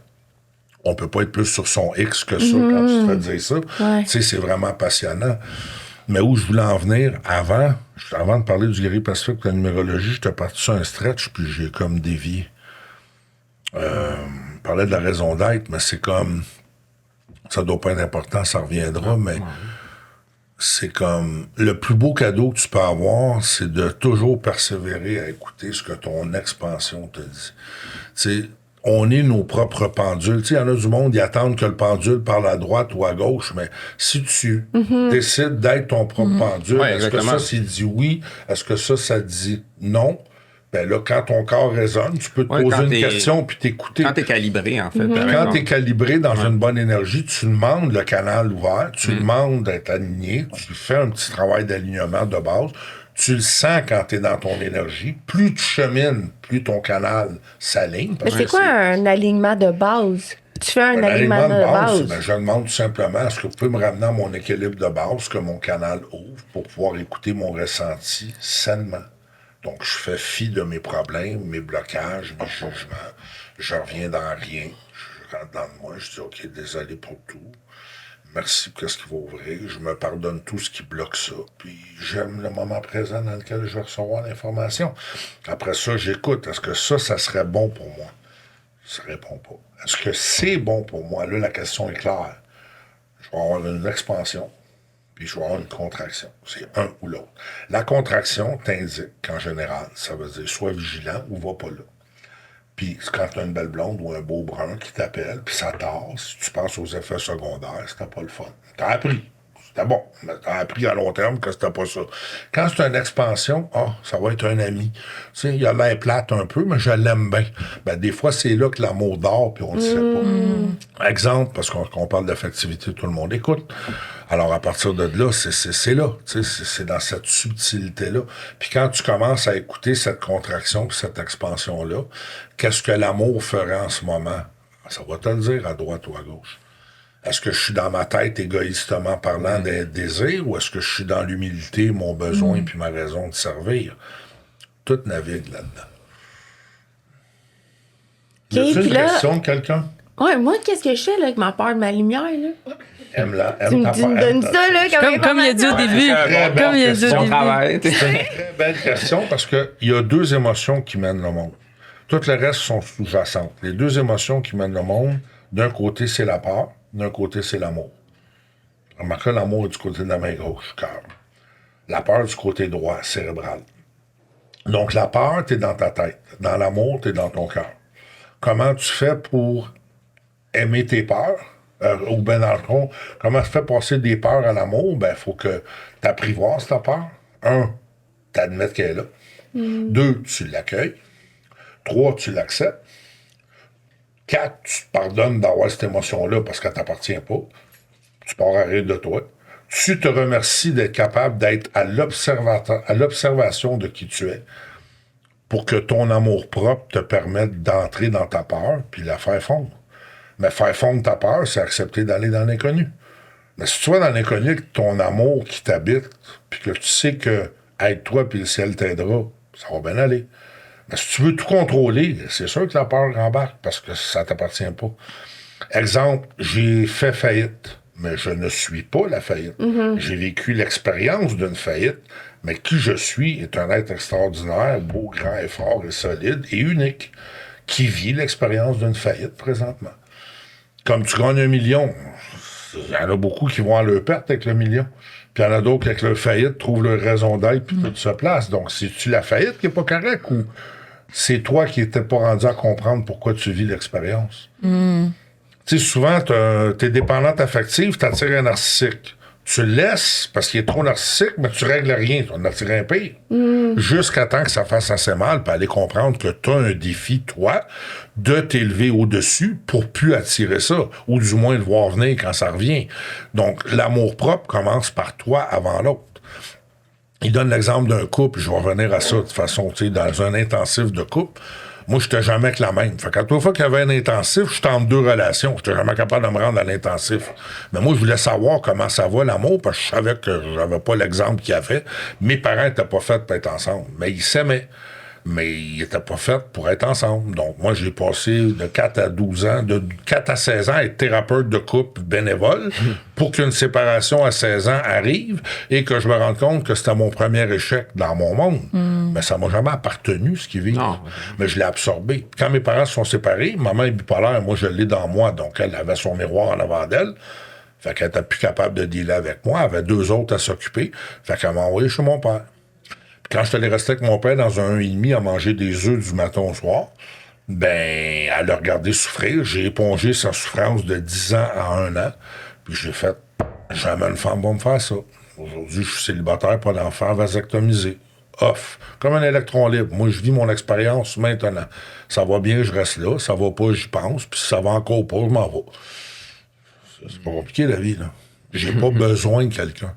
On peut pas être plus sur son X que ça quand tu te fais dire ça. Ouais. Tu sais, c'est vraiment passionnant. Mais où je voulais en venir, avant de parler du guerrier pacifique de la numérologie, j'étais parti sur un stretch, puis j'ai comme dévié. On parlait de la raison d'être, mais c'est comme... Ça doit pas être important, ça reviendra, mais... C'est comme le plus beau cadeau que tu peux avoir, c'est de toujours persévérer à écouter ce que ton expansion te dit. Tu sais, on est nos propres pendules. Tu sais, il y en a du monde, ils attendent que le pendule parle à droite ou à gauche, mais si tu décides d'être ton propre pendule, est-ce que ça, c'est dit oui? Est-ce que ça dit non? Ben là, quand ton corps résonne, tu peux te poser une question puis t'écouter. Quand t'es calibré, en fait. Quand t'es calibré dans une bonne énergie, tu demandes le canal ouvert, tu demandes d'être aligné, tu fais un petit travail d'alignement de base, tu le sens quand t'es dans ton énergie. Plus tu chemines, plus ton canal s'aligne. Mais c'est quoi un alignement de base? Tu fais un alignement de base? Ben, je demande tout simplement, est-ce que vous pouvez me ramener à mon équilibre de base, que mon canal ouvre pour pouvoir écouter mon ressenti sainement? Donc, je fais fi de mes problèmes, mes blocages, mes jugements. Je reviens dans rien. Je rentre dans moi. Je dis, OK, désolé pour tout. Merci pour ce qui va ouvrir. Je me pardonne tout ce qui bloque ça. Puis, j'aime le moment présent dans lequel je vais recevoir l'information. Après ça, j'écoute. Est-ce que ça serait bon pour moi? Ça répond pas. Est-ce que c'est bon pour moi? Là, la question est claire. Je vais avoir une expansion. Puis je vais avoir une contraction. C'est un ou l'autre. La contraction t'indique qu'en général, ça veut dire sois vigilant ou va pas là. Puis quand tu as une belle blonde ou un beau brun qui t'appelle, puis ça tasse, tu penses aux effets secondaires, c'était pas le fun. T'as appris. C'était bon, mais t'as appris à long terme que c'était pas ça. Quand c'est une expansion, ça va être un ami. Tu sais, il a l'air plate un peu, mais je l'aime bien. Ben, des fois, c'est là que l'amour dort, puis on le sait pas. Exemple, parce qu'on parle d'affectivité, tout le monde écoute. Alors, à partir de là, c'est là. Tu sais, c'est dans cette subtilité-là. Puis quand tu commences à écouter cette contraction, puis cette expansion-là, qu'est-ce que l'amour ferait en ce moment? Ça va te le dire à droite ou à gauche. Est-ce que je suis dans ma tête égoïstement parlant des désirs ou est-ce que je suis dans l'humilité, mon besoin puis ma raison de servir? Tout navigue là-dedans. Okay, y a une question de quelqu'un? Ouais, moi, qu'est-ce que je fais là, avec ma peur de ma lumière? Là? Aime-la, Tu me donnes ça, là, comme il a dit au début. Comme il a dit au début. C'est une très belle question parce qu'il y a 2 émotions qui mènent le monde. Tout le reste sont sous-jacentes. Les 2 émotions qui mènent le monde, d'un côté, c'est la peur. D'un côté, c'est l'amour. Remarquez, l'amour est du côté de la main gauche, cœur. La peur du côté droit, cérébral. Donc, la peur, t'es dans ta tête. Dans l'amour, t'es dans ton cœur. Comment tu fais pour aimer tes peurs Ou bien dans le fond, comment se fait passer des peurs à l'amour? Ben, il faut que tu apprivoises ta peur. 1, t'admettes qu'elle est là. 2, tu l'accueilles. 3, tu l'acceptes. 4, tu te pardonnes d'avoir cette émotion-là parce qu'elle ne t'appartient pas. Tu pars à rire de toi. Tu te remercies d'être capable d'être à l'observation de qui tu es pour que ton amour-propre te permette d'entrer dans ta peur puis la faire fondre. Mais faire fondre ta peur, c'est accepter d'aller dans l'inconnu. Mais si tu vas dans l'inconnu avec ton amour qui t'habite, puis que tu sais que être toi puis le ciel t'aidera, ça va bien aller. Mais si tu veux tout contrôler, c'est sûr que la peur rembarque parce que ça t'appartient pas. Exemple, j'ai fait faillite, mais je ne suis pas la faillite. J'ai vécu l'expérience d'une faillite, mais qui je suis est un être extraordinaire, beau, grand et fort et solide et unique, qui vit l'expérience d'une faillite présentement. Comme tu gagnes 1 million, il y en a beaucoup qui vont à leur perte avec le million. Puis il y en a d'autres qui, avec leur faillite, trouvent leur raison d'être puis tout se place. Donc, c'est-tu la faillite qui n'est pas correcte ou c'est toi qui n'étais pas rendu à comprendre pourquoi tu vis l'expérience? Tu sais, souvent, t'es dépendante affective, t'attires un narcissique. Tu le laisses parce qu'il est trop narcissique, mais tu règles rien. Tu en attires un pire. Jusqu'à temps que ça fasse assez mal, puis aller comprendre que tu as un défi, toi, de t'élever au-dessus pour plus attirer ça, ou du moins le voir venir quand ça revient. Donc, l'amour-propre commence par toi avant l'autre. Il donne l'exemple d'un couple, je vais revenir à ça de façon, tu sais, dans un intensif de couple. Moi, j'étais jamais avec la même. Fait qu'à toute fois qu'il y avait un intensif, j'étais en 2 relations. J'étais jamais capable de me rendre à l'intensif. Mais moi, je voulais savoir comment ça va, l'amour, parce que je savais que j'avais pas l'exemple qu'il y avait. Mes parents étaient pas faits pour être ensemble. Mais ils s'aimaient. Mais ils étaient pas faits pour être ensemble. Donc, moi, j'ai passé de 4 à 12 ans, de 4 à 16 ans à être thérapeute de couple bénévole pour qu'une séparation à 16 ans arrive et que je me rende compte que c'était mon premier échec dans mon monde. Mais ça m'a jamais appartenu, ce qu'ils vivent. Mais je l'ai absorbé. Quand mes parents se sont séparés, maman est bipolaire, moi, je l'ai dans moi. Donc, elle avait son miroir en avant d'elle. Fait qu'elle était plus capable de dealer avec moi. Elle avait 2 autres à s'occuper. Fait qu'elle m'a envoyé chez mon père. Quand je suis allé rester avec mon père dans un 1,5 à manger des œufs du matin au soir, ben, à le regarder souffrir, j'ai épongé sa souffrance de 10 ans à 1 an, puis j'ai fait, jamais une femme va me faire ça. Aujourd'hui, je suis célibataire, pas d'enfant, vasectomisé. Off. Comme un électron libre. Moi, je vis mon expérience maintenant. Ça va bien, je reste là. Ça va pas, j'y pense. Puis si ça va encore pas, je m'en vais. C'est pas compliqué, la vie, là. J'ai pas besoin de quelqu'un.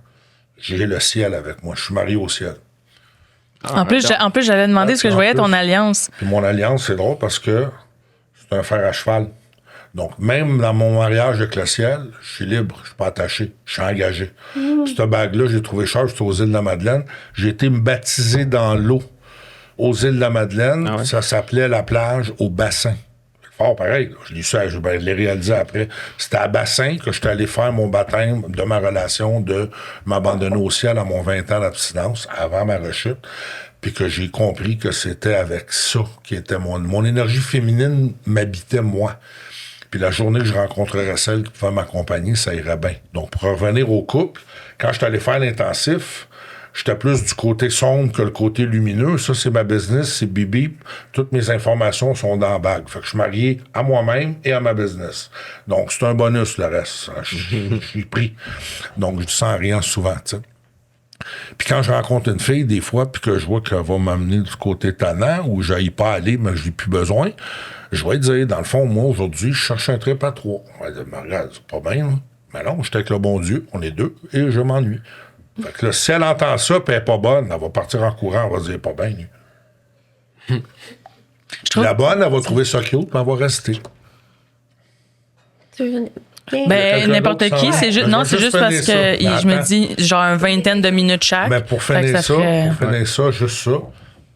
J'ai le ciel avec moi. Je suis marié au ciel. En plus, j'avais demandé ce que je voyais ton alliance. Puis mon alliance, c'est drôle parce que c'est un fer à cheval. Donc, même dans mon mariage avec le ciel, je suis libre, je suis pas attaché, je suis engagé. Cette bague-là, j'ai trouvé cher, j'étais aux îles de la Madeleine. J'ai été me baptiser dans l'eau aux îles de la Madeleine. Ah ouais? Ça s'appelait la plage au bassin. Fort pareil, là. Je l'ai réalisé après. C'était à Bassin que j'étais allé faire mon baptême de ma relation de m'abandonner au ciel à mon 20 ans d'abstinence, avant ma rechute, puis que j'ai compris que c'était avec ça qui était mon énergie féminine m'habitait moi. Puis la journée que je rencontrerais celle qui pouvait m'accompagner, ça irait bien. Donc, pour revenir au couple, quand j'étais allé faire l'intensif, j'étais plus du côté sombre que le côté lumineux. Ça, c'est ma business, c'est Bibi. Toutes mes informations sont dans la bague. Fait que je suis marié à moi-même et à ma business. Donc, c'est un bonus, le reste. Je suis pris. Donc, je sens rien souvent, tu sais. Puis quand je rencontre une fille, des fois, puis que je vois qu'elle va m'amener du côté tannant, où j'aille pas aller, mais je n'ai plus besoin, je vais dire, dans le fond, moi, aujourd'hui, je cherche un trip à 3. On va dire, mais regarde, c'est pas bien, là. Mais non, j'étais avec le bon Dieu, on est 2, et je m'ennuie. Fait que là, si elle entend ça, puis elle n'est pas bonne, elle va partir en courant, elle va dire, pas bien, lui. La bonne, elle va trouver ça cute, puis elle va rester. Ben, n'importe qui, c'est juste, non, c'est juste parce que je me dis, genre, une vingtaine de minutes chaque. Mais pour finir ça, juste ça,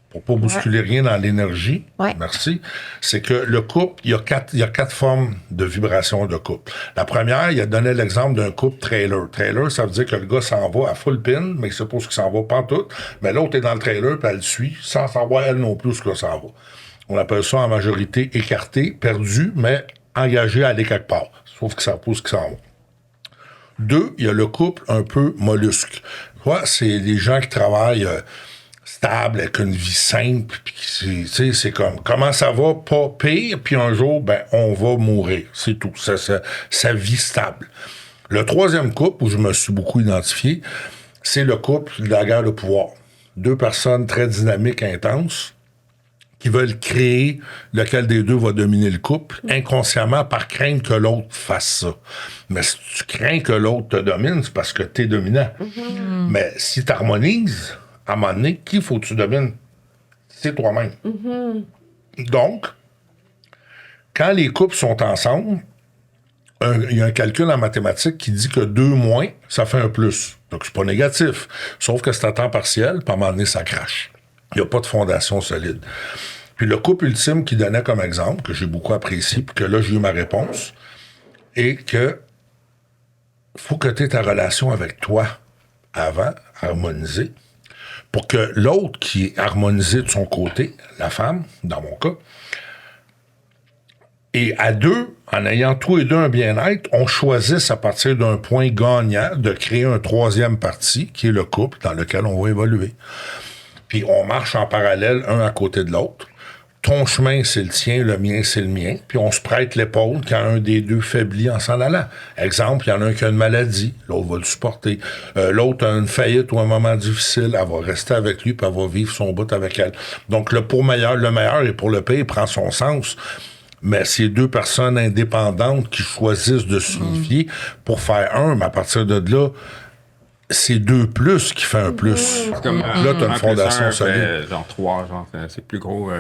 pour pas bousculer rien dans l'énergie, merci, c'est que le couple, il y a 4 formes de vibration de couple. La première, il a donné l'exemple d'un couple trailer. Trailer, ça veut dire que le gars s'en va à full pin, mais il suppose qu'il s'en va pas en tout, mais l'autre est dans le trailer, puis elle le suit, sans savoir elle non plus ce que ça va. On appelle ça en majorité écarté, perdu, mais engagé à aller quelque part. Sauf que ça pousse qui s'en va. 2, il y a le couple un peu mollusque. C'est les gens qui travaillent stable, avec une vie simple, puis c'est comme, comment ça va, pas pire, puis un jour, ben, on va mourir, c'est tout, sa vie stable. Le troisième couple, où je me suis beaucoup identifié, c'est le couple de la guerre de pouvoir. 2 personnes très dynamiques, intenses, qui veulent créer lequel des deux va dominer le couple, inconsciemment, par crainte que l'autre fasse ça. Mais si tu crains que l'autre te domine, c'est parce que t'es dominant. Mm-hmm. Mais si tu harmonises, à un moment donné, qui faut que tu domines? C'est toi-même. Mm-hmm. Donc, quand les couples sont ensemble, il y a un calcul en mathématiques qui dit que 2 moins, ça fait un plus. Donc, c'est pas négatif. Sauf que c'est à temps partiel, puis à un moment donné, ça crache. Il n'y a pas de fondation solide. Puis le couple ultime qui donnait comme exemple, que j'ai beaucoup apprécié, puis que là, j'ai eu ma réponse, est que faut que tu aies ta relation avec toi avant, harmonisée, pour que l'autre qui est harmonisé de son côté, la femme, dans mon cas, et à 2, en ayant tous les 2 un bien-être, on choisisse à partir d'un point gagnant de créer un 3e parti, qui est le couple dans lequel on va évoluer. Puis on marche en parallèle, un à côté de l'autre. Ton chemin, c'est le tien, le mien, c'est le mien. Puis on se prête l'épaule quand un des deux faiblit en s'en allant. Exemple, il y en a un qui a une maladie, l'autre va le supporter. L'autre a une faillite ou un moment difficile, elle va rester avec lui, puis elle va vivre son bout avec elle. Donc le meilleur et pour le pire prend son sens. Mais c'est 2 personnes indépendantes qui choisissent de s'unifier pour faire un, mais à partir de là, c'est 2 plus qui fait un plus. Comme, là, tu as une fondation solide. Genre 3, c'est plus gros.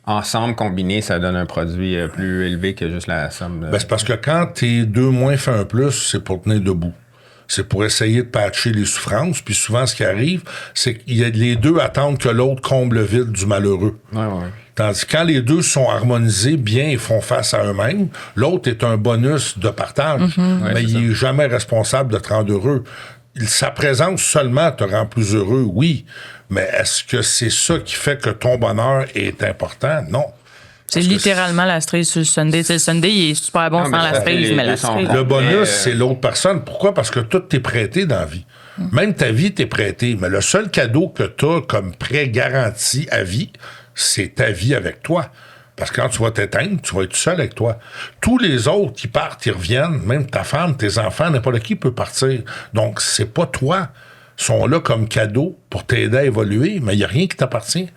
Ensemble, combiné, ça donne un produit plus élevé que juste la somme. Ben, c'est parce que quand tes 2 moins fait un plus, c'est pour tenir debout. C'est pour essayer de patcher les souffrances. Puis souvent, ce qui arrive, c'est que les 2 attendent que l'autre comble le vide du malheureux. Ouais. Tandis que quand les 2 sont harmonisés bien et font face à eux-mêmes, l'autre est un bonus de partage. Mm-hmm. Mais il n'est jamais responsable de te rendre heureux. Sa présence seulement te rend plus heureux, oui. Mais est-ce que c'est ça qui fait que ton bonheur est important? Non. C'est littéralement la cerise sur le sundae. Le sundae, il est super bon sans la cerise, mais la cerise... Le bonus, c'est l'autre personne. Pourquoi? Parce que tout t'est prêté dans la vie. Même ta vie t'est prêtée. Mais le seul cadeau que t'as comme prêt garanti à vie, c'est ta vie avec toi. Parce que quand tu vas t'éteindre, tu vas être seul avec toi. Tous les autres qui partent, ils reviennent. Même ta femme, tes enfants, n'importe qui peut partir. Donc, c'est pas toi. Ils sont là comme cadeau pour t'aider à évoluer, mais il n'y a rien qui t'appartient.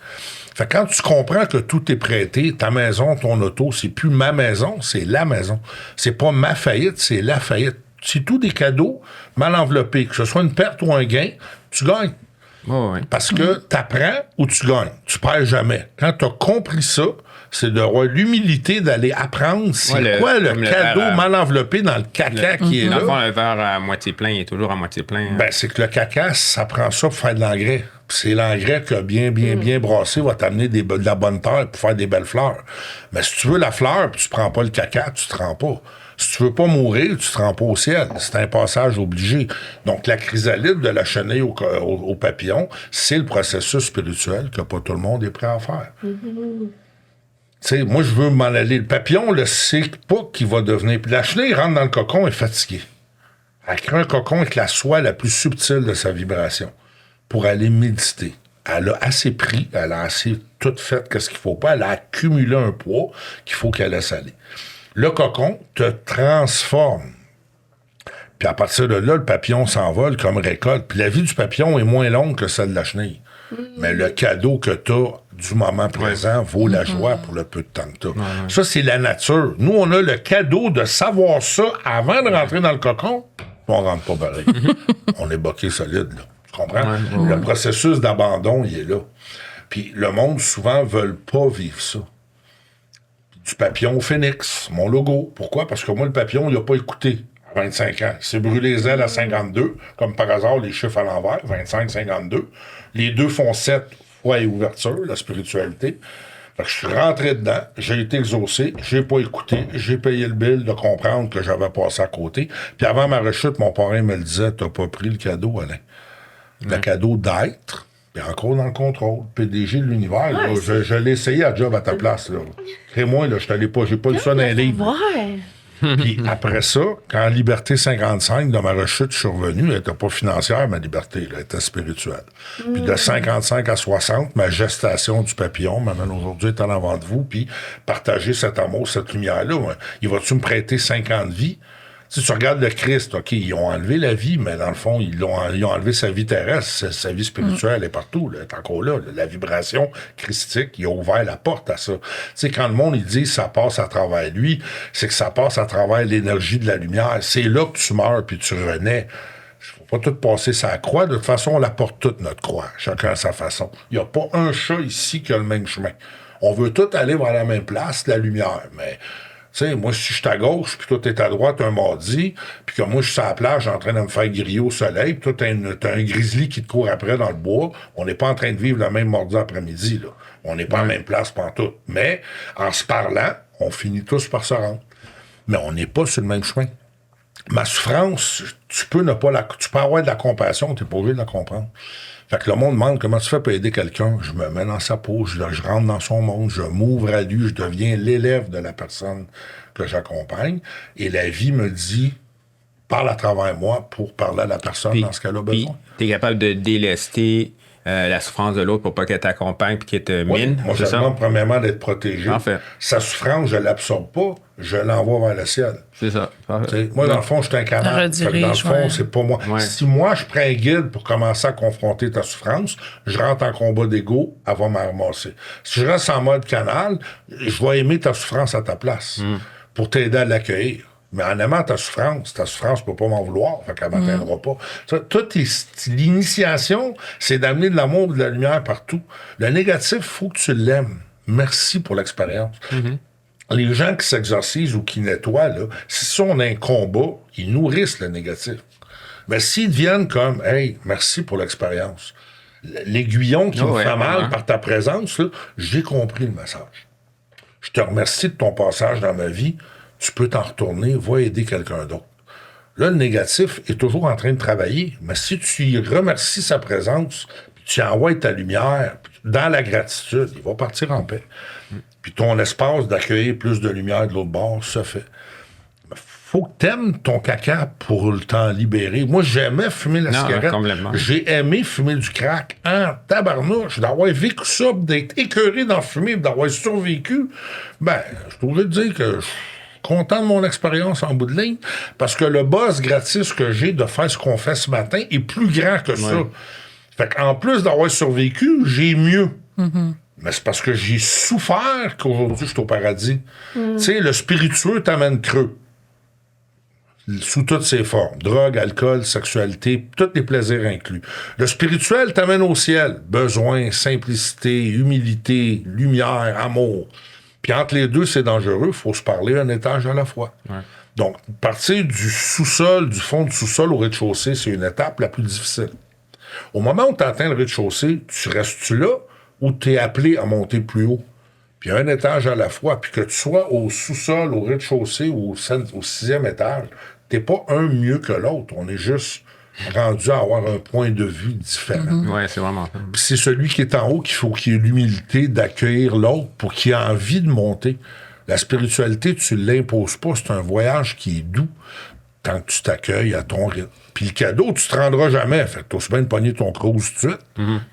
Fait que quand tu comprends que tout est prêté, ta maison, ton auto, c'est plus ma maison, c'est la maison. C'est pas ma faillite, c'est la faillite. C'est tout des cadeaux mal enveloppés. Que ce soit une perte ou un gain, tu gagnes. Oh, oui. Parce que t'apprends ou tu gagnes. Tu perds jamais. Quand t'as compris ça, c'est d'avoir l'humilité d'aller apprendre c'est quoi le cadeau mal enveloppé dans le caca qui est là. Dans le fond, le verre à moitié plein, il est toujours à moitié plein. Ben, c'est que le caca, ça prend ça pour faire de l'engrais. Puis c'est l'engrais que bien brassé va t'amener de la bonne terre pour faire des belles fleurs. Mais si tu veux la fleur puis tu prends pas le caca, tu te rends pas. Si tu veux pas mourir, tu te rends pas au ciel. C'est un passage obligé. Donc, la chrysalide de la chenille au papillon, c'est le processus spirituel que pas tout le monde est prêt à faire. Tu sais, moi, je veux m'en aller. Le papillon ne sait pas qu'il va devenir. Puis la chenille rentre dans le cocon et est fatiguée. Elle crée un cocon avec la soie la plus subtile de sa vibration pour aller méditer. Elle a assez pris, elle a assez tout fait qu'est-ce qu'il faut pas. Elle a accumulé un poids qu'il faut qu'elle laisse aller. Le cocon te transforme. Puis à partir de là, le papillon s'envole comme récolte. Puis la vie du papillon est moins longue que celle de la chenille. Mais le cadeau que tu as du moment présent vaut la joie pour le peu de temps que tu as. Ça, c'est la nature. Nous, on a le cadeau de savoir ça avant de rentrer dans le cocon. On rentre pas pareil. On est boqué solide, là. Tu comprends? Le processus d'abandon, il est là. Puis le monde, souvent, ne veut pas vivre ça. Du papillon au phénix, mon logo. Pourquoi? Parce que moi, le papillon, il n'a pas écouté à 25 ans. Il s'est brûlé les ailes à 52. Comme par hasard, les chiffres à l'envers, 25, 52. Les 2 font 7 fois et ouverture, la spiritualité. Fait que je suis rentré dedans, j'ai été exaucé, j'ai pas écouté, j'ai payé le bill de comprendre que j'avais passé à côté. Puis avant ma rechute, mon parrain me le disait, t'as pas pris le cadeau, Alain. Le cadeau d'être, puis encore dans le contrôle. PDG de l'univers, là, je l'ai essayé à job à ta place. Là. Crée-moi, là, j'ai pas lu ça dans un livre. Puis après ça, quand Liberté 55, de ma rechute, je suis revenu, elle n'était pas financière, ma liberté, là, elle était spirituelle. Puis de 55 à 60, ma gestation du papillon m'amène aujourd'hui est en avant de vous, puis partager cet amour, cette lumière-là. Ouais. Il va-tu me prêter 50 vies? Si tu regardes le Christ, OK, ils ont enlevé la vie, mais dans le fond, ils ont enlevé sa vie terrestre, sa vie spirituelle est partout, là, elle est encore là. La vibration christique, il a ouvert la porte à ça. Tu sais, quand le monde, il dit ça passe à travers lui, c'est que ça passe à travers l'énergie de la lumière. C'est là que tu meurs puis tu renais. Il faut pas tout passer sa croix. De toute façon, on la porte toute, notre croix, chacun à sa façon. Il n'y a pas un chat ici qui a le même chemin. On veut tous aller vers la même place, la lumière, mais... Tu sais, moi, si je suis à gauche, puis toi, t'es à droite un mardi, puis que moi, je suis sur la plage en train de me faire griller au soleil, puis toi, t'as un grizzly qui te court après dans le bois, on n'est pas en train de vivre le même mardi après-midi, là. On n'est pas à la même place pantoute. Mais, en se parlant, on finit tous par se rendre. Mais on n'est pas sur le même chemin. Ma souffrance, tu peux avoir de la compassion, t'es pas obligé de la comprendre. Fait que le monde demande comment tu fais pour aider quelqu'un. Je me mets dans sa peau, je rentre dans son monde, je m'ouvre à lui, je deviens l'élève de la personne que j'accompagne. Et la vie me dit, parle à travers moi pour parler à la personne dans ce qu'elle a besoin. Tu es capable de délester la souffrance de l'autre pour pas qu'elle t'accompagne et qu'elle te mine. Moi, ça demande premièrement d'être protégé. En fait. Sa souffrance, je l'absorbe pas, je l'envoie vers le ciel. C'est ça. Moi, dans le fond, je suis un canal. Dans le fond, c'est pas moi. Ouais. Si moi, je prends un guide pour commencer à confronter ta souffrance, je rentre en combat d'ego, elle va me ramasser. Si je reste en mode canal, je vais aimer ta souffrance à ta place pour t'aider à l'accueillir. Mais en aimant ta souffrance peut pas m'en vouloir, fait qu'elle m'atteindra pas. L'initiation, c'est d'amener de l'amour et de la lumière partout. Le négatif, faut que tu l'aimes. Merci pour l'expérience. Les gens qui s'exorcisent ou qui nettoient, là, si on a un combat, ils nourrissent le négatif. Mais s'ils deviennent comme, hey, merci pour l'expérience. L'aiguillon qui me fait mal par ta présence, là, j'ai compris le message. Je te remercie de ton passage dans ma vie. Tu peux t'en retourner, va aider quelqu'un d'autre. Là, le négatif est toujours en train de travailler, mais si tu y remercies sa présence, puis tu envoies ta lumière dans la gratitude, il va partir en paix. Puis ton espace d'accueillir plus de lumière de l'autre bord se fait. Faut que t'aimes ton caca pour le temps libérer. Moi, j'aimais fumer la cigarette. J'ai aimé fumer du crack. Tabarnouche, d'avoir vécu ça, d'être écœuré d'en fumer, d'avoir survécu, ben, je pourrais te dire que... content de mon expérience en bout de ligne, parce que le buzz gratis que j'ai de faire ce qu'on fait ce matin est plus grand que ça. Fait qu'en plus d'avoir survécu, j'ai mieux. Mais c'est parce que j'ai souffert qu'aujourd'hui, je suis au paradis. Tu sais, le spiritueux t'amène creux. Sous toutes ses formes. Drogue, alcool, sexualité, tous les plaisirs inclus. Le spirituel t'amène au ciel. Besoin, simplicité, humilité, lumière, amour. Puis entre les deux, c'est dangereux. Il faut se parler un étage à la fois. Donc, partir du sous-sol, du fond du sous-sol au rez-de-chaussée, c'est une étape la plus difficile. Au moment où tu atteins le rez-de-chaussée, tu restes-tu là ou tu es appelé à monter plus haut? Puis un étage à la fois, puis que tu sois au sous-sol, au rez-de-chaussée ou au 6e étage, t'es pas un mieux que l'autre. On est juste rendu à avoir un point de vue différent. Oui, c'est vraiment ça. Puis c'est celui qui est en haut qu'il faut qu'il ait l'humilité d'accueillir l'autre pour qu'il ait envie de monter. La spiritualité, tu ne l'imposes pas. C'est un voyage qui est doux tant que tu t'accueilles à ton rythme. Puis le cadeau, tu te rendras jamais. Fait que t'as aussi bien de pogner ton cruise tout de suite.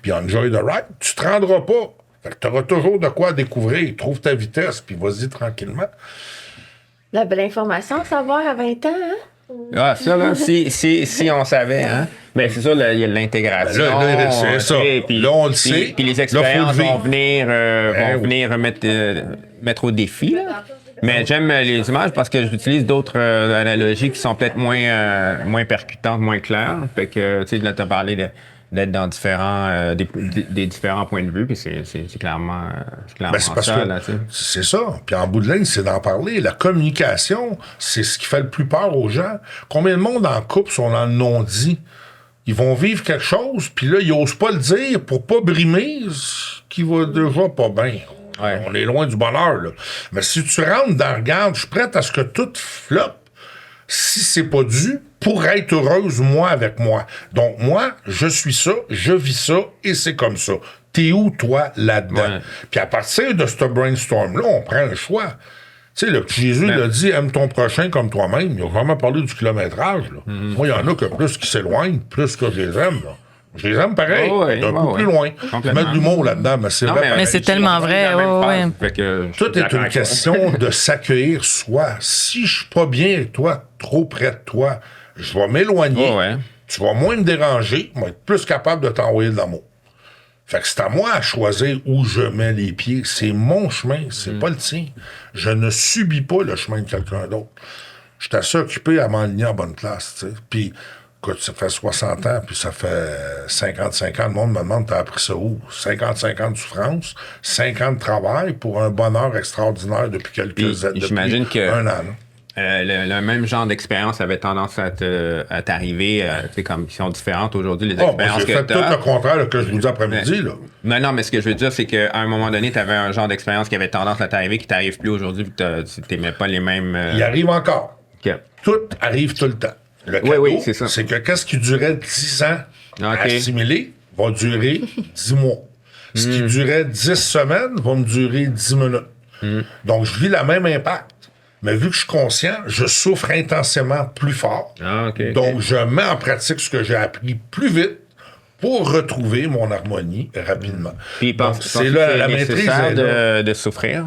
Puis enjoy the ride. Tu te rendras pas. Fait que t'auras toujours de quoi découvrir. Trouve ta vitesse, puis vas-y tranquillement. La belle information à savoir à 20 ans, hein? Ah, ça, là, si on savait, hein. Mais c'est sûr, il y a l'intégration. Ben là, c'est ça. Puis, là, on le sait. Puis les expériences vont venir mettre au défi, là. Mais j'aime les images parce que j'utilise d'autres analogies qui sont peut-être moins percutantes, moins claires. Fait que, tu sais, là, t'as parlé d'être dans des différents points de vue, puis c'est clairement ça, là, tu sais. C'est ça. Puis en bout de ligne, c'est d'en parler. La communication, c'est ce qui fait le plus peur aux gens. Combien de monde en couple sont dans le non-dit? Ils vont vivre quelque chose, puis là, ils n'osent pas le dire pour pas brimer ce qui va déjà pas bien. On est loin du bonheur, là. Mais si tu rentres dans regarde, je suis prête à ce que tout floppe, si c'est pas dû, pour être heureuse, moi, avec moi. Donc, moi, je suis ça, je vis ça, et c'est comme ça. T'es où, toi, là-dedans? Puis à partir de ce brainstorm-là, on prend le choix. Tu sais, le petit Jésus l'a dit, aime ton prochain comme toi-même. Il a vraiment parlé du kilométrage. Là. Moi, il y en a que plus qui s'éloignent, plus que je les aime. Là. Je les aime pareil, d'un peu plus loin. Je mets de l'humour là-dedans, mais c'est vrai. Mais c'est tellement vrai. Tout est une question de s'accueillir soi. Si je suis pas bien avec toi, trop près de toi, je vais m'éloigner. Tu vas moins me déranger, je vais être plus capable de t'envoyer de l'amour. Fait que c'est à moi à choisir où je mets les pieds. C'est mon chemin, c'est pas le tien. Je ne subis pas le chemin de quelqu'un d'autre. Je suis assez occupé à m'enligner en bonne place, tu sais. Puis, écoute, ça fait 60 ans, puis ça fait 55 ans, le monde me demande, t'as appris ça où? 55 ans de souffrance, 5 ans de travail pour un bonheur extraordinaire depuis quelques années. J'imagine que un an. Le même genre d'expérience avait tendance à t'arriver, comme ils sont différentes aujourd'hui, les expériences j'ai fait tout le contraire que je vous dis après-midi. Non, mais ce que je veux dire, c'est qu'à un moment donné, tu avais un genre d'expérience qui avait tendance à t'arriver, qui t'arrive plus aujourd'hui, vu que tu n'aimais pas les mêmes... Il arrive encore. Okay. Tout arrive tout le temps. Le cadeau, c'est ça. C'est que qu'est-ce qui durait 10 ans à assimiler va durer 10 mois. Ce qui durait 10 semaines va me durer 10 minutes. Donc, je vis la même impact. Mais vu que je suis conscient, je souffre intensément plus fort. Donc, je mets en pratique ce que j'ai appris plus vite pour retrouver mon harmonie rapidement. Puis, c'est là la maîtrise de souffrir.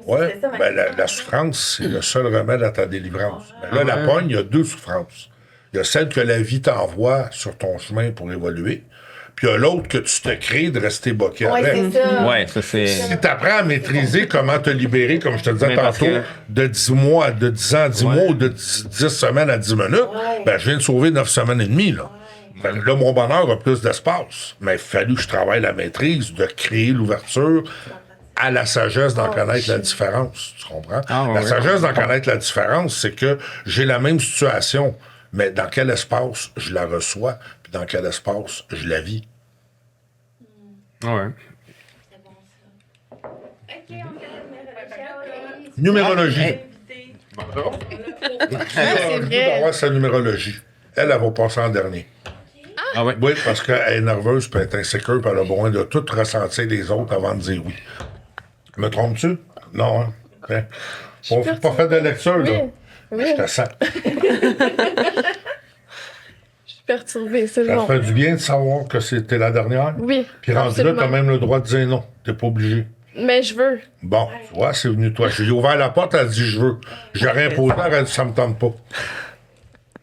Oui, la souffrance, c'est le seul remède à ta délivrance. Mais là, la pogne, il y a 2 souffrances. Il y a celle que la vie t'envoie sur ton chemin pour évoluer. Puis il y a l'autre que tu te crées de rester bloqué avec. Ça, c'est... Si tu apprends à maîtriser comment te libérer, comme je te disais tantôt, de 10 mois, de 10 ans à 10 mois ou de 10 semaines à 10 minutes, je viens de sauver 9 semaines et demie, là. Là, mon bonheur a plus d'espace. Mais il a fallu que je travaille la maîtrise, de créer l'ouverture à la sagesse d'en connaître la différence. Tu comprends? La sagesse d'en connaître la différence, c'est que j'ai la même situation, mais dans quel espace je la reçois, puis dans quel espace je la vis. C'est bon, ça. OK, on fait numérologie. C'est vrai. D'avoir sa numérologie. Elle va passer en dernier. Oui, parce qu'elle est nerveuse, puis elle est insécure, puis elle a besoin de tout ressentir les autres avant de dire oui. Me trompes-tu? Non, hein? On n'a pas fait de lecture, là. Oui. Je te sens. Je suis perturbée, c'est bon. Ça fait du bien de savoir que c'était la dernière. Oui. Puis rendu là, t'as même le droit de dire non. T'es pas obligé. Mais je veux. Bon, tu vois, c'est venu toi. J'ai ouvert la porte, elle a dit je veux. J'aurais imposé, elle a dit ça me tente pas.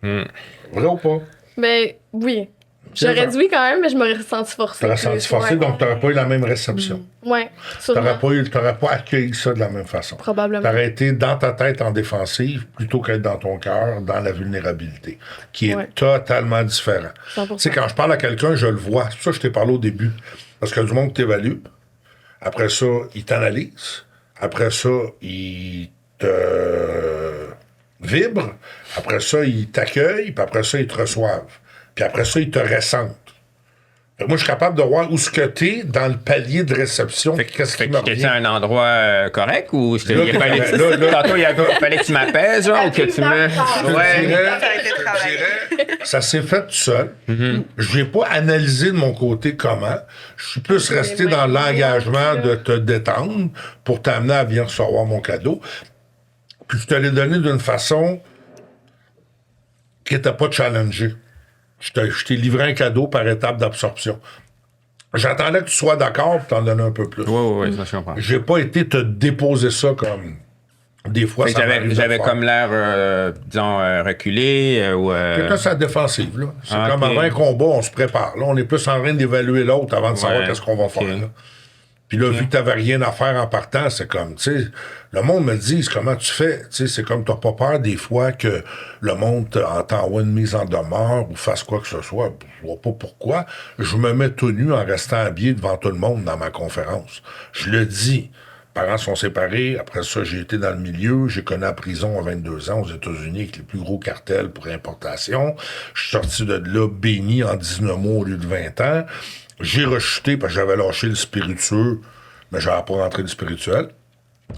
Vrai ou pas? Mais oui. J'aurais dit oui quand même, mais je m'aurais ressenti forcée. T'aurais senti forcé, donc t'aurais pas eu la même réception. Oui, sûrement. T'aurais pas accueilli ça de la même façon. Probablement. T'aurais été dans ta tête en défensive plutôt qu'être dans ton cœur, dans la vulnérabilité, qui est totalement différent. 100%. Tu sais, quand je parle à quelqu'un, je le vois. C'est pour ça que je t'ai parlé au début. Parce qu'il y a du monde qui t'évalue. Après ça, il t'analyse. Après ça, il te vibre. Après ça, il t'accueille. Puis après ça, ils te reçoivent. Puis après ça, ils te ressentent. Moi, je suis capable de voir où ce que t'es dans le palier de réception. Qu'est-ce qui me revient. T'étais à un endroit correct ou tantôt, il fallait que tu m'apaises, genre, ou que tu me... Je dirais, ça s'est fait tout seul. Je n'ai pas analysé de mon côté comment. Je suis plus resté dans l'engagement de te détendre pour t'amener à venir recevoir mon cadeau. Puis je te l'ai donné d'une façon qui n'était pas challengée. Je t'ai livré un cadeau par étape d'absorption. J'attendais que tu sois d'accord pour t'en donner un peu plus. Oui, ça je comprends. J'ai pas été te déposer ça comme... Des fois, ça j'avais comme l'air, disons, reculé ou... Quelqu'un, c'est la défensive, là. C'est comme avant un combat, on se prépare. Là, on est plus en train d'évaluer l'autre avant de savoir qu'est-ce qu'on va faire, là. Puis là, vu que t'avais rien à faire en partant, c'est comme, tu sais, le monde me dit, comment tu fais? Tu sais, c'est comme, t'as pas peur des fois que le monde t'envoie une mise en demeure ou fasse quoi que ce soit. Je vois pas pourquoi. Je me mets tout nu en restant habillé devant tout le monde dans ma conférence. Je le dis. Mes parents sont séparés. Après ça, j'ai été dans le milieu. J'ai connu la prison à 22 ans aux États-Unis avec les plus gros cartels pour importation. Je suis sorti de là béni en 19 mois au lieu de 20 ans. J'ai rechuté parce que j'avais lâché le spiritueux, mais j'avais pas rentré le spirituel.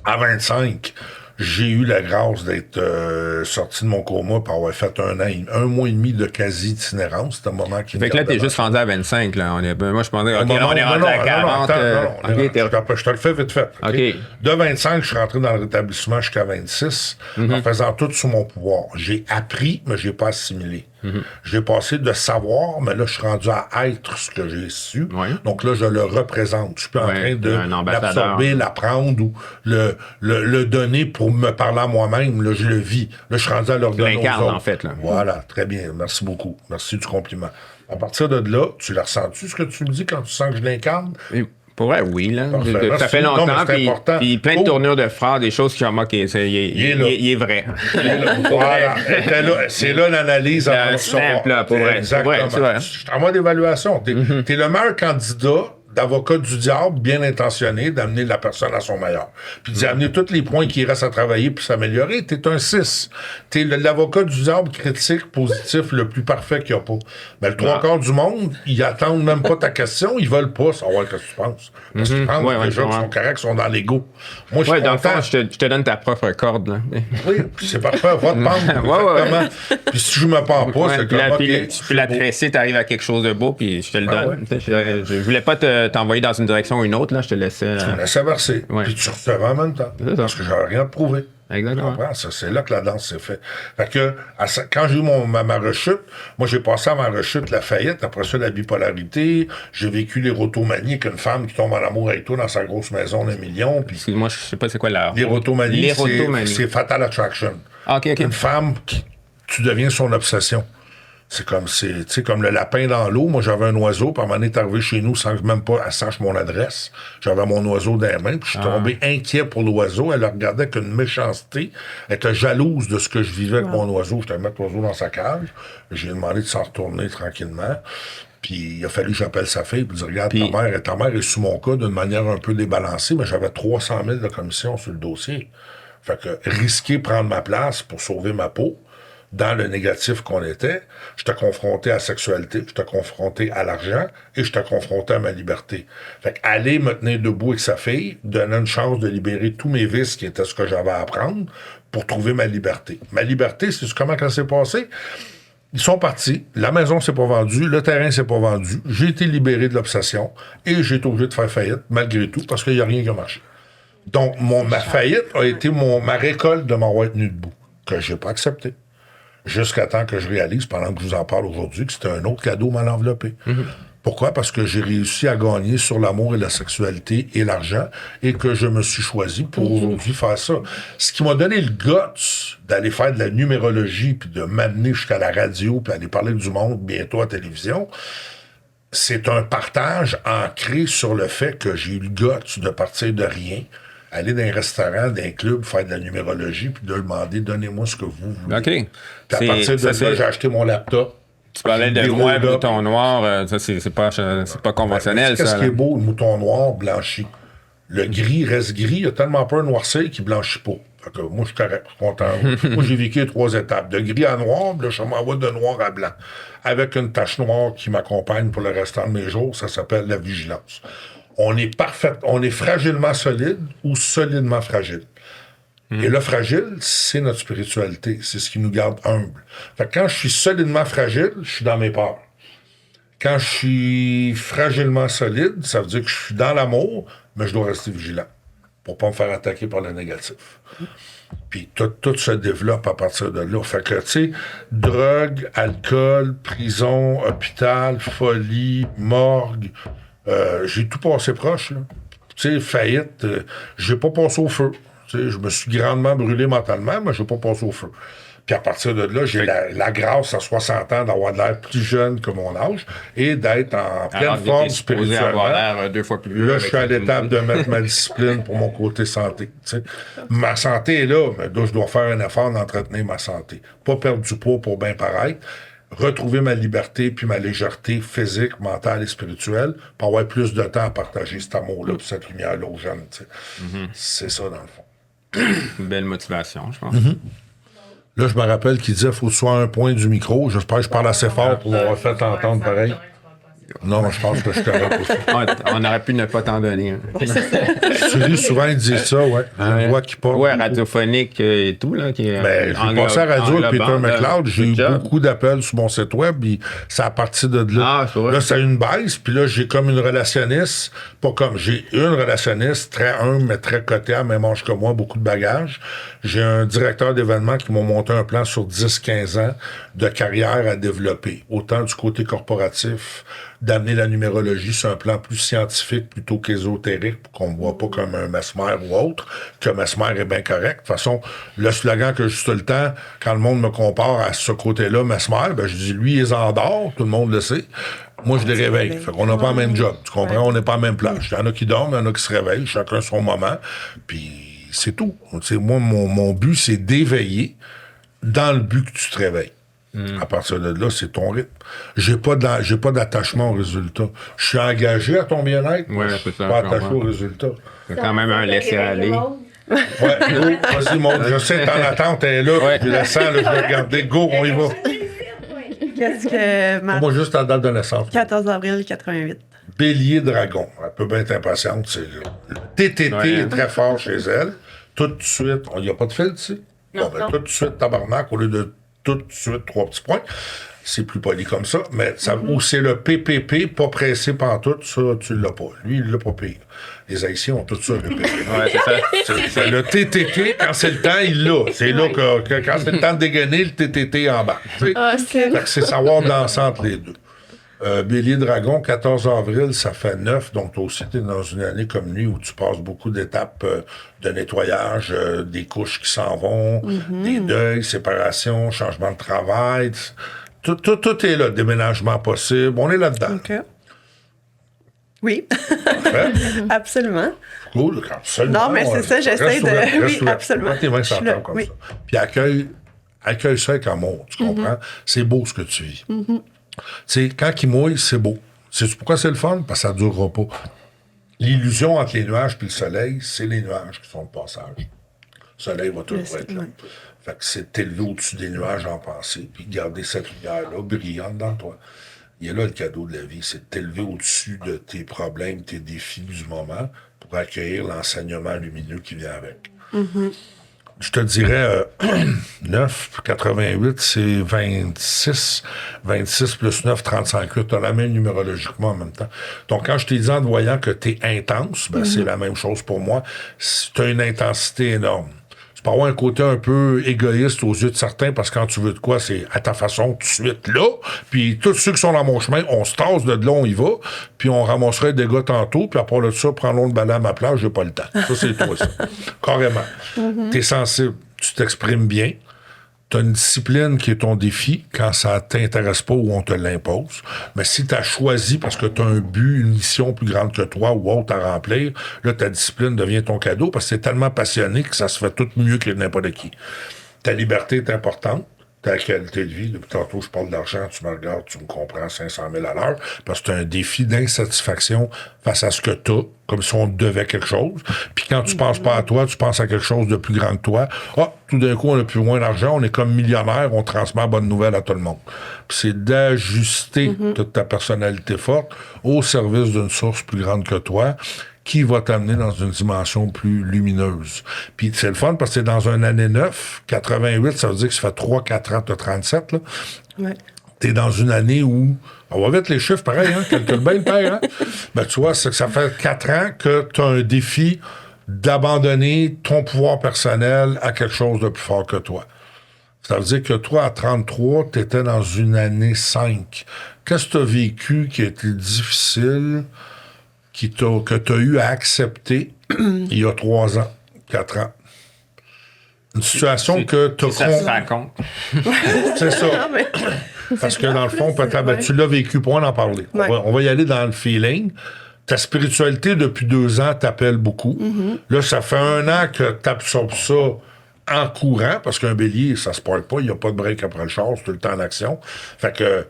À 25, j'ai eu la grâce d'être sorti de mon coma pour avoir fait un mois et demi de quasi-itinérance. C'était un moment qui... Fait que là, t'es juste rendu à 25, là. Moi, je pensais, OK, on est rendu à 40. Je te le fais vite fait. OK. De 25, je suis rentré dans le rétablissement jusqu'à 26, en faisant tout sous mon pouvoir. J'ai appris, mais j'ai pas assimilé. J'ai passé de savoir, mais là, je suis rendu à être ce que j'ai su. Oui. Donc là, je le représente. Je suis plus en train de l'absorber, l'apprendre ou le donner pour me parler à moi-même. Là, je le vis. Là, je suis rendu à leur donner aux autres. En fait, là. Voilà, très bien. Merci beaucoup. Merci du compliment. À partir de là, tu l'as ressenti, ce que tu me dis, quand tu sens que je l'incarne? Pour vrai, oui, là. Parfait. Ça fait longtemps, puis plein de tournures de phrases, des choses qui ont marqué. Il est vrai. Voilà. C'est là l'analyse. Simple, là, pour vrai. Exactement. C'est vrai. Je suis en mode d'évaluation. T'es le meilleur candidat d'avocat du diable bien intentionné d'amener la personne à son meilleur. Puis d'y amener tous les points qui restent à travailler puis s'améliorer. T'es un 6. T'es l'avocat du diable critique, positif, le plus parfait qu'il n'y a pas. Mais le trois quarts du monde, ils attendent même pas ta question, ils veulent pas savoir ce que tu penses. Parce qu'ils pensent que les gens qui sont corrects sont dans l'ego. Moi, je suis dans le content. fond, je te donne ta propre corde, là. Oui, puis c'est parfait, va te pendre. Exactement. Puis si je me pends pas, c'est comme, tu peux la tresser, t'arrives à quelque chose de beau, puis je te le donne. Je voulais pas t'envoyer dans une direction ou une autre, là, je te laissais... Tu me laissais verser, puis tu recevais en même temps. Parce que j'avais rien à te prouver. Exactement. C'est là que la danse s'est faite. Fait que, quand j'ai eu ma rechute, moi, j'ai passé à ma rechute la faillite, après ça, la bipolarité, j'ai vécu l'érotomanie, qu'une femme qui tombe en amour avec toi dans sa grosse maison d'1 million. Excuse-moi, je sais pas c'est quoi la... L'érotomanie, c'est Fatal Attraction. OK. Une femme, tu deviens son obsession. C'est comme le lapin dans l'eau. Moi, j'avais un oiseau, puis à un moment donné, est arrivé chez nous sans que même pas elle sache mon adresse. J'avais mon oiseau dans les mains, puis je suis tombé inquiet pour l'oiseau. Elle le regardait avec une méchanceté. Elle était jalouse de ce que je vivais avec mon oiseau. Je mettre l'oiseau dans sa cage. J'ai demandé de s'en retourner tranquillement. Puis il a fallu que j'appelle sa fille puis dire, regarde, ta mère est sous mon cas d'une manière un peu débalancée, mais j'avais 300 000 de commission sur le dossier. Fait que risquer prendre ma place pour sauver ma peau, dans le négatif qu'on était, j'étais confronté à la sexualité, j'étais confronté à l'argent et j'étais confronté à ma liberté. Fait qu'aller me tenir debout avec sa fille, donner une chance de libérer tous mes vices qui étaient ce que j'avais à apprendre pour trouver ma liberté. Ma liberté, c'est comment ça s'est passé? Ils sont partis, la maison s'est pas vendue, le terrain s'est pas vendu, j'ai été libéré de l'obsession et j'ai été obligé de faire faillite malgré tout parce qu'il n'y a rien qui a marché. Donc, ma faillite a été ma récolte de m'avoir tenu debout, que j'ai pas accepté. Jusqu'à temps que je réalise, pendant que je vous en parle aujourd'hui, que c'était un autre cadeau mal enveloppé. Pourquoi? Parce que j'ai réussi à gagner sur l'amour et la sexualité et l'argent et que je me suis choisi pour aujourd'hui faire ça. Ce qui m'a donné le guts d'aller faire de la numérologie puis de m'amener jusqu'à la radio puis aller parler du monde bientôt à la télévision, c'est un partage ancré sur le fait que j'ai eu le guts de partir de rien, aller dans un restaurant, dans un club, faire de la numérologie, puis de demander, donnez-moi ce que vous voulez. OK. Puis à partir de là, j'ai acheté mon laptop. Tu parlais de moi, mouton noir, ça, c'est pas conventionnel, ça. Qu'est-ce qui est beau, le mouton noir blanchi? Le gris reste gris, il y a tellement pas un noirceur qui blanchit pas. Fait que moi, je suis correct, content. Moi, j'ai vécu 3 étapes. De gris à noir, là, je m'envoie de noir à blanc. Avec une tache noire qui m'accompagne pour le restant de mes jours, ça s'appelle la vigilance. On est fragilement solide ou solidement fragile. Et le fragile, c'est notre spiritualité. C'est ce qui nous garde humbles. Fait que quand je suis solidement fragile, je suis dans mes peurs. Quand je suis fragilement solide, ça veut dire que je suis dans l'amour, mais je dois rester vigilant pour pas me faire attaquer par le négatif. Puis tout se développe à partir de là. Fait que, tu sais, drogue, alcool, prison, hôpital, folie, morgue... j'ai tout passé proche, là. Tu sais, faillite, j'ai pas passé au feu. Tu sais, je me suis grandement brûlé mentalement, mais j'ai pas passé au feu. Puis à partir de là, j'ai la grâce à 60 ans d'avoir de l'air plus jeune que mon âge et d'être en pleine forme spirituellement. Avoir l'air 2 fois plus vieux. Là, je suis à l'étape de mettre ma discipline pour mon côté santé. Tu sais. Ma santé est là, mais là, je dois faire un effort d'entretenir ma santé. Pas perdre du poids pour bien paraître. Retrouver ma liberté puis ma légèreté physique, mentale et spirituelle pour avoir plus de temps à partager cet amour-là puis cette lumière-là aux jeunes. Tu sais. C'est ça, dans le fond. Une belle motivation, je pense. Là, je me rappelle qu'il disait qu'il faut que tu sois à un point du micro. J'espère que je parle assez fort pour m'avoir fait entendre pareil. Non, je pense que je t'aurais aussi. On aurait pu ne pas t'en donner. Hein. Tu lis souvent, ils disent ça, ouais. Une voix qui porte. Ouais, radiophonique et tout, là. Qui Ben, j'ai passé à la radio avec Peter McLeod. J'ai eu beaucoup d'appels sur mon site web, puis c'est à partir de là. Là, ça a une baisse, puis là, j'ai comme une relationniste, j'ai une relationniste très humble, mais très cotée, à même âge que moi, beaucoup de bagages. J'ai un directeur d'événements qui m'a monté un plan sur 10-15 ans de carrière à développer, autant du côté corporatif, d'amener la numérologie sur un plan plus scientifique plutôt qu'ésotérique, pour qu'on ne voit pas comme un Mesmer ou autre, que Mesmer est bien correct. De toute façon, le slogan que j'ai tout le temps, quand le monde me compare à ce côté-là, Mesmer, ben je dis, lui, il est en dehors, tout le monde le sait. Moi, je les réveille. Fait qu'on n'a pas le même job. Tu comprends? On n'est pas à la même place. Il y en a qui dorment, il y en a qui se réveillent, chacun son moment. Puis c'est tout. T'sais, moi, mon but, c'est d'éveiller dans le but que tu te réveilles. À partir de là, c'est ton rythme. J'ai pas d'attachement au résultat. Je suis engagé à ton bien-être, je suis pas attaché au résultat. C'est quand même un laisser-aller. Ouais, vas-y, Maud. Je sais, ton attente est là, puis je la sens, là, je vais regarder. Go, on y va. Qu'est-ce que... Moi, juste la date de naissance. 14 avril 88. Bélier Dragon. Elle peut bien être impatiente. C'est le TTT est très fort chez elle. Tout de suite, il n'y a pas de filtre ici? Bon, ben, tout de suite, tabarnak, au lieu de tout de suite, 3 petits points. C'est plus poli comme ça, mais ça, ou c'est le PPP, pas pressé pantoute, ça, tu l'as pas. Lui, il l'a pas payé. Les Haïtiens ont tout ça, le PPP. C'est le TTT, quand c'est le temps, il l'a. C'est là que quand c'est le temps de dégainer, le TTT en bas. C'est savoir danser entre les deux. Bélier Dragon, 14 avril, ça fait 9, donc toi aussi, tu es dans une année comme lui où tu passes beaucoup d'étapes de nettoyage, des couches qui s'en vont, des deuils, séparations, changement de travail. Tout est là, déménagement possible. On est là-dedans. OK. Oui. Absolument. Cool, absolument. Non, mais c'est ça, j'essaie de... Oui, absolument. Tes mains s'entendent comme ça. Puis accueille ça avec amour, tu comprends? C'est beau ce que tu vis. Tu sais, quand il mouille, c'est beau. Sais-tu pourquoi c'est le fun? Parce que ça ne durera pas. L'illusion entre les nuages et le soleil, c'est les nuages qui sont le passage. Le soleil va toujours être là. Fait que c'est t'élever au-dessus des nuages en pensée, puis garder cette lumière-là brillante dans toi. Il y a là le cadeau de la vie, c'est de t'élever au-dessus de tes problèmes, tes défis du moment, pour accueillir l'enseignement lumineux qui vient avec. Je te dirais, 9, 88, c'est 26. 26 plus 9, 35. Tu as la même numérologiquement en même temps. Donc, quand je t'ai dit en te voyant que tu es intense, ben, c'est la même chose pour moi. Tu as une intensité énorme. Tu peux avoir un côté un peu égoïste aux yeux de certains, parce que quand tu veux de quoi, c'est à ta façon, tout de suite là. Puis tous ceux qui sont dans mon chemin, on se tasse de là, on y va. Puis on ramasserait des gars tantôt. Puis à part de ça, prends-le le balai à ma place, j'ai pas le temps. Ça, c'est toi, ça. Carrément. T'es sensible, tu t'exprimes bien. Tu as une discipline qui est ton défi quand ça t'intéresse pas ou on te l'impose. Mais si tu as choisi parce que tu as un but, une mission plus grande que toi ou autre à remplir, là, ta discipline devient ton cadeau parce que c'est tellement passionné que ça se fait tout mieux que n'importe qui. Ta liberté est importante. Ta qualité de vie. Depuis tantôt, je parle d'argent, tu me regardes, tu me comprends 500 000 à l'heure, parce que tu as un défi d'insatisfaction face à ce que tu as, comme si on te devait quelque chose. Puis quand tu penses pas à toi, tu penses à quelque chose de plus grand que toi. Tout d'un coup, on a plus moins d'argent, on est comme millionnaire, on transmet la bonne nouvelle à tout le monde. Puis c'est d'ajuster toute ta personnalité forte au service d'une source plus grande que toi, qui va t'amener dans une dimension plus lumineuse. Puis c'est le fun parce que c'est dans une année 9, 88, ça veut dire que ça fait 3-4 ans, t'as 37, là. Ouais. T'es dans une année où... On va mettre les chiffres pareil, hein? Calcule bien le père, hein? Ben, tu vois, c'est que ça fait 4 ans que t'as un défi d'abandonner ton pouvoir personnel à quelque chose de plus fort que toi. Ça veut dire que toi, à 33, t'étais dans une année 5. Qu'est-ce que t'as vécu qui a été difficile... que tu as eu à accepter il y a 3 ans, 4 ans. Une situation que tu as... Ça se raconte. C'est ça. Parce que dans le fond, peut-être, tu l'as vécu, pour en parler. Ouais. On va y aller dans le feeling. Ta spiritualité, depuis 2 ans, t'appelle beaucoup. Là, ça fait 1 an que tu absorbes ça en courant, parce qu'un bélier, ça se porte pas, il n'y a pas de break après le char, c'est tout le temps en action. Fait que...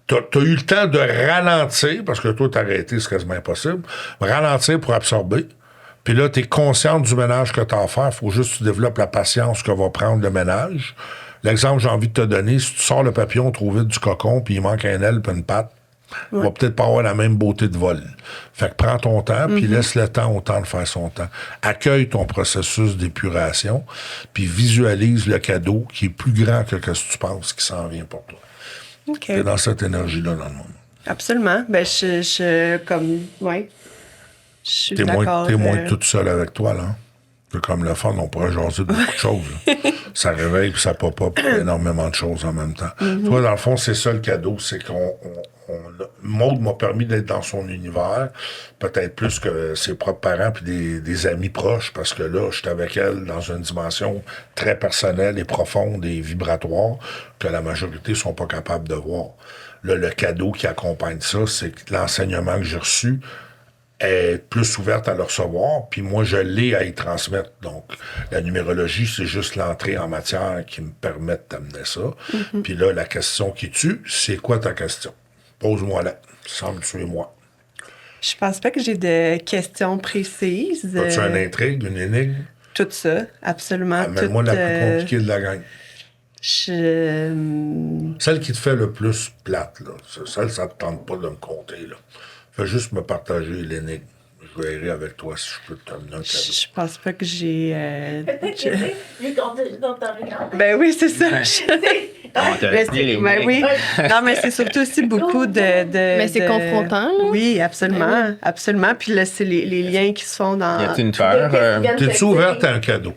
T'as eu le temps de ralentir, parce que toi, t'arrêter, c'est quasiment impossible. Ralentir pour absorber. Puis là, t'es consciente du ménage que t'as à faire. Faut juste que tu développes la patience que va prendre le ménage. L'exemple que j'ai envie de te donner, si tu sors le papillon trop vite du cocon, puis il manque un aile puis une patte, Il va peut-être pas avoir la même beauté de vol. Fait que prends ton temps, puis laisse le temps au temps de faire son temps. Accueille ton processus d'épuration, puis visualise le cadeau qui est plus grand que ce que tu penses qui s'en vient pour toi. OK. T'es dans cette énergie-là dans le moment. Absolument. Ben, je suis d'accord. T'es moins toute seule avec toi, là. C'est comme le fun, on pourrait jaser de beaucoup de choses. Là. Ça réveille puis ça pop-up énormément de choses en même temps. Toi, dans le fond, c'est ça le cadeau, c'est Maude m'a permis d'être dans son univers, peut-être plus que ses propres parents puis des amis proches, parce que là, j'étais avec elle dans une dimension très personnelle et profonde et vibratoire que la majorité sont pas capables de voir. Là, le cadeau qui accompagne ça, c'est que l'enseignement que j'ai reçu est plus ouverte à le recevoir, puis moi, je l'ai à y transmettre. Donc, la numérologie, c'est juste l'entrée en matière qui me permet d'amener ça. Puis là, la question qui tue, c'est quoi ta question? Pose-moi-la, sans me tuer moi. Je pense pas que j'ai de questions précises. As-tu une intrigue, une énigme? Tout ça, absolument. Amène-moi la plus compliquée de la gang. Je... Celle qui te fait le plus plate, là. Celle, ça te tente pas de me compter, là. Fais juste me partager l'énigme. Je verrai avec toi si je peux te donner un cadeau. Je pense pas que j'ai... Dans ta regard. Ben oui, c'est ça. Ben oui. Non, mais c'est surtout aussi beaucoup de... Mais c'est confrontant, là. Oui, absolument. Absolument. Puis là, c'est les liens qui se font dans... Y a-t-il une peur? T'es-tu ouverte à un cadeau?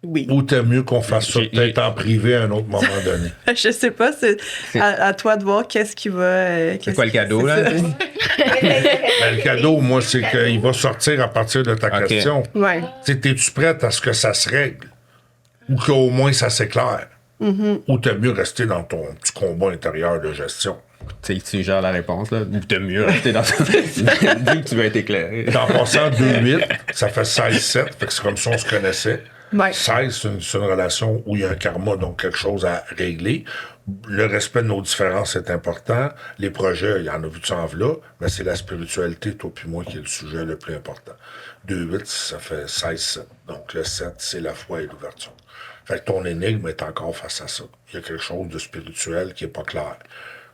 Oui. Ou t'aimes mieux qu'on fasse ça peut-être en privé à un autre moment donné? Je sais pas, c'est à toi de voir qu'est-ce qui va... C'est quoi le cadeau, là? Ben, le cadeau, moi, c'est qu'il va sortir à partir de ta question. Ouais. T'es-tu prête à ce que ça se règle? Ou qu'au moins ça s'éclaire? Ou t'aimes mieux rester dans ton petit combat intérieur de gestion? Tu gères la réponse, là. Ou t'aimes mieux rester dans ça. Dis que tu veux être éclairé. En passant 2-8, ça fait 16-7, fait que c'est comme ça on se connaissait. Ouais. 16, c'est une relation où il y a un karma, donc quelque chose à régler. Le respect de nos différences est important. Les projets, il y en a vu de ça là, mais c'est la spiritualité, toi puis moi, qui est le sujet le plus important. 2-8, ça fait 16-7. Donc le 7, c'est la foi et l'ouverture. Fait que ton énigme est encore face à ça. Il y a quelque chose de spirituel qui est pas clair.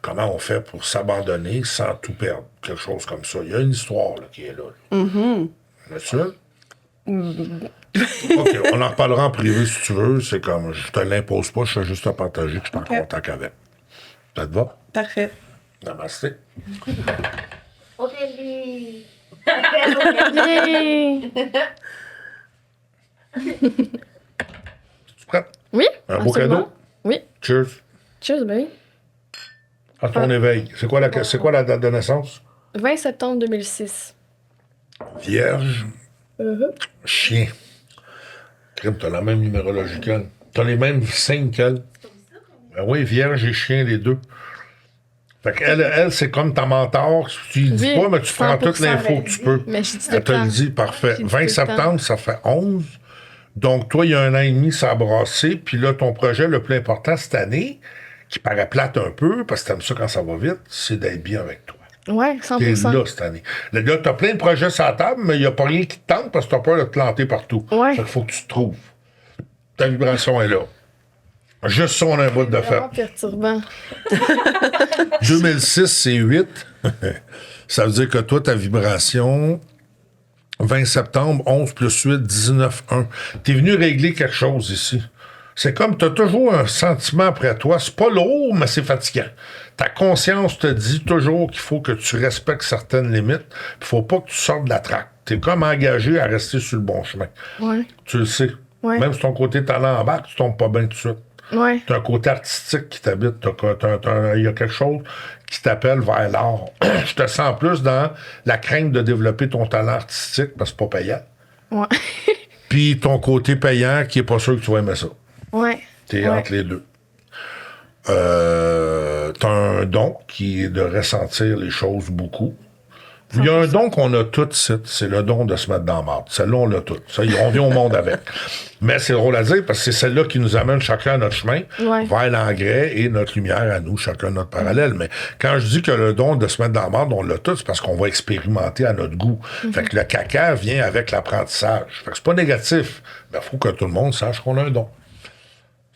Comment on fait pour s'abandonner sans tout perdre? Quelque chose comme ça. Il y a une histoire là, qui est là. Monsieur? OK, on en reparlera en privé si tu veux. C'est comme, je te l'impose pas, je fais juste te partager que je suis en contact avec. Ça te va? Parfait. Namasté. Aurélie. Es-tu prête? Oui. Un beau absolument. cadeau? Oui. Cheers. Cheers, ben oui. À ton éveil. C'est quoi la date de naissance? 20 septembre 2006. Vierge. Chien. Crime, t'as la même numérologie qu'elle. T'as les mêmes signes qu'elle. Ben oui, vierge et chien, les deux. Fait qu'elle, c'est comme ta mentor. Tu lui dis Oui, pas, mais tu prends toute 100%. l'info que tu peux. Mais je dis tout Elle le te le temps. dit, parfait. Je dis tout 20 le temps. septembre, ça fait 11. Donc, toi, il y a 1 an et demi, ça a brassé. Puis là, ton projet le plus important cette année, qui paraît plate un peu, parce que t'aimes ça quand ça va vite, c'est d'être bien avec toi. Ouais, T'es 100%. là cette année. Là, t'as plein de projets sur la table, mais il n'y a pas rien qui te tente parce que t'as peur de te planter partout. Ouais. Fait qu'il faut que tu te trouves. Ta vibration est là. Juste ça, on a un bout de C'est vraiment fait. perturbant. 2006, c'est 8. Ça veut dire que toi, ta vibration, 20 septembre, 11 plus 8, 19, 1. T'es venu régler quelque chose ici. C'est comme, t'as toujours un sentiment après toi. C'est pas lourd, mais c'est fatigant. Ta conscience te dit toujours qu'il faut que tu respectes certaines limites. Il faut pas que tu sortes de la traque. T'es comme engagé à rester sur le bon chemin. Ouais. Tu le sais. Ouais. Même si ton côté talent embarque, tu tombes pas bien tout de suite. Ouais. T'as un côté artistique qui t'habite. Il y a quelque chose qui t'appelle vers l'art. Je te sens plus dans la crainte de développer ton talent artistique parce que c'est pas payant. Ouais. Puis ton côté payant qui est pas sûr que tu vas aimer ça. Ouais. T'es Ouais. entre les deux. T'as un don qui est de ressentir les choses beaucoup. Il y a un don qu'on a tous, c'est le don de se mettre dans la marde. Celle-là, on l'a toutes. Ça, on vient au monde avec. Mais c'est drôle à dire parce que c'est celle-là qui nous amène chacun à notre chemin Ouais. vers l'engrais et notre lumière à nous, chacun notre parallèle. Mais quand je dis que le don de se mettre dans la marde, on l'a tous, c'est parce qu'on va expérimenter à notre goût. Fait que le caca vient avec l'apprentissage. Fait que c'est pas négatif. Mais il faut que tout le monde sache qu'on a un don.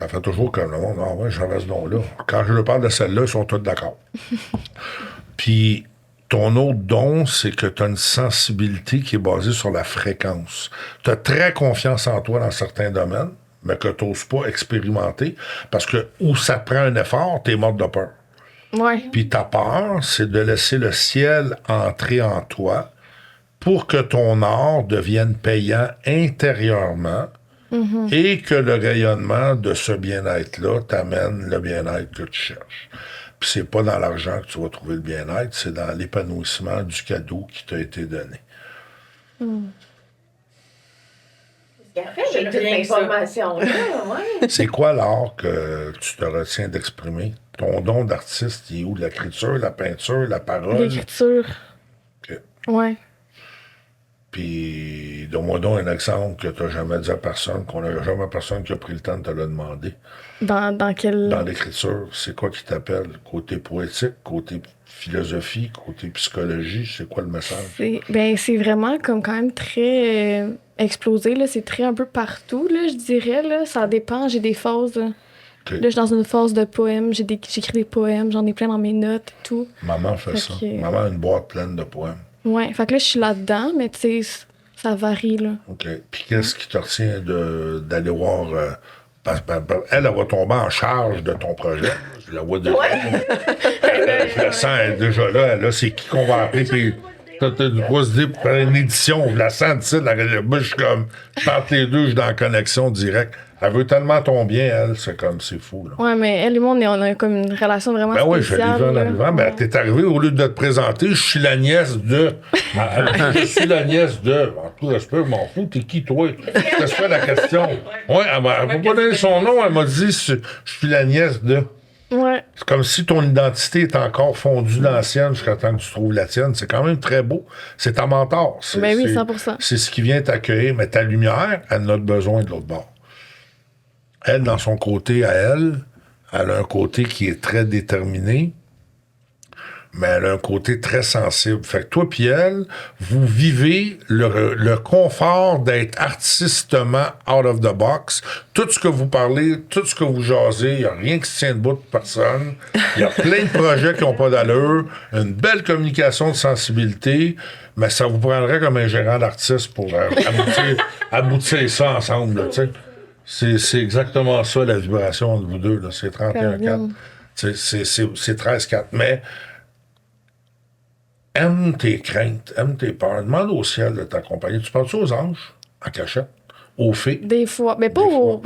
Ça fait toujours comme le monde, ah ouais, j'en reste donc là. Quand je leur parle de celle-là, ils sont tous d'accord. Puis, ton autre don, c'est que tu as une sensibilité qui est basée sur la fréquence. Tu as très confiance en toi dans certains domaines, mais que tu n'oses pas expérimenter, parce que où ça te prend un effort, tu es morte de peur. Ouais. Puis ta peur, c'est de laisser le ciel entrer en toi pour que ton art devienne payant intérieurement et que le rayonnement de ce bien-être-là t'amène le bien-être que tu cherches. Puis c'est pas dans l'argent que tu vas trouver le bien-être, c'est dans l'épanouissement du cadeau qui t'a été donné. J'ai toute l'information là, ouais. C'est quoi l'art que tu te retiens d'exprimer? Ton don d'artiste, il est où? L'écriture, la peinture, la parole? L'écriture. OK. Ouais. Puis, donne-moi donc un exemple que tu n'as jamais dit à personne, qu'on n'a jamais personne qui a pris le temps de te le demander. Dans quel... Dans l'écriture, c'est quoi qui t'appelle? Côté poétique, côté philosophie, côté psychologie, c'est quoi le message? C'est vraiment comme quand même très explosé, là. C'est très un peu partout, là, je dirais, là. Ça dépend, j'ai des phases... Okay. Là, je suis dans une phase de poèmes, j'écris des poèmes, j'en ai plein dans mes notes et tout. Maman fait ça. Maman a une boîte pleine de poèmes. Ouais, fait que là, je suis là-dedans, mais tu sais, ça varie, là. OK. Puis qu'est-ce qui te retient d'aller voir... elle va tomber en charge de ton projet. Je la vois déjà. Je la sens, elle est déjà là. C'est qui qu'on va appeler? Puis tu dois se dire, pour faire une édition, je la sens d'ici. Moi, je suis comme... Je parle les deux, je suis dans la connexion directe. Elle veut tellement ton bien, elle, c'est fou, là. Ouais, mais elle et moi, on a comme une relation vraiment spéciale. Ben oui, je l'ai vu en arrivant. Ben, t'es arrivé, au lieu de te présenter, je suis la nièce de... je suis la nièce de... En tout respect, je m'en fous, t'es qui, toi? C'est ça la question. Ouais, elle m'a pas donné son nom, elle m'a dit, je suis la nièce de... Ouais. C'est comme si ton identité est encore fondue dans la sienne jusqu'à temps que tu trouves la tienne. C'est quand même très beau. C'est ta mentor. Ben oui, 100%. C'est ce qui vient t'accueillir. Mais ta lumière, elle en a besoin de l'autre bord. Elle, dans son côté à elle a un côté qui est très déterminé, mais elle a un côté très sensible. Fait que toi puis elle, vous vivez le confort d'être artistement out of the box. Tout ce que vous parlez, tout ce que vous jasez, il n'y a rien qui se tient debout de personne. Il y a plein de projets qui n'ont pas d'allure, une belle communication de sensibilité, mais ça vous prendrait comme un gérant d'artiste pour aboutir ça ensemble, tu sais. C'est exactement ça, la vibration entre vous deux. Là. C'est 31-4. C'est 13-4. Mais aime tes craintes, aime tes peurs. Demande au ciel de t'accompagner. Tu parles-tu aux anges, en cachette, aux fées? Des fois. Mais pas aux...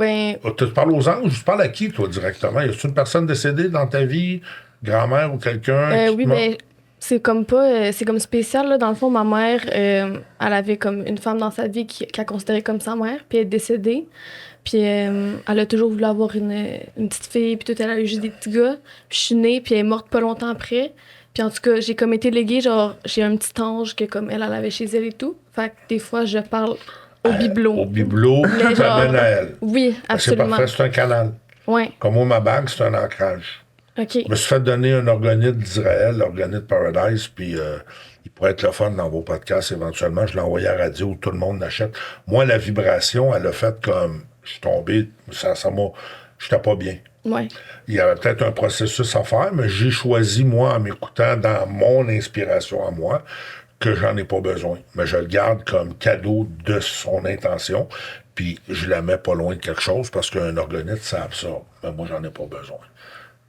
Tu parles aux anges? Tu parles à qui, toi, directement? Y a-t-il une personne décédée dans ta vie? Grand-mère ou quelqu'un? Oui, mais... C'est comme pas... c'est comme spécial, là. Dans le fond, ma mère, elle avait comme une femme dans sa vie qu'elle considérait comme sa mère, puis elle est décédée. Puis elle a toujours voulu avoir une petite fille, puis tout, elle a eu juste des petits gars. Puis je suis née, puis elle est morte pas longtemps après. Puis en tout cas, j'ai comme été léguée, genre, j'ai un petit ange que comme elle avait chez elle et tout. Fait que des fois, je parle au bibelot. Au bibelot, tu t'amènes à elle. Oui, absolument. C'est parfait, c'est un canal. Ouais. Comme moi, ma bague, c'est un ancrage. OK. Je me suis fait donner un organite d'Israël, l'organite Paradise, puis il pourrait être le fun dans vos podcasts éventuellement. Je l'ai envoyé à la radio, tout le monde l'achète. Moi, la vibration, elle a fait comme... Je suis tombé, ça m'a... J'étais pas bien. Ouais. Il y avait peut-être un processus à faire, mais j'ai choisi, moi, en m'écoutant dans mon inspiration à moi, que j'en ai pas besoin. Mais je le garde comme cadeau de son intention, puis je la mets pas loin de quelque chose, parce qu'un organite, ça absorbe. Mais moi, j'en ai pas besoin.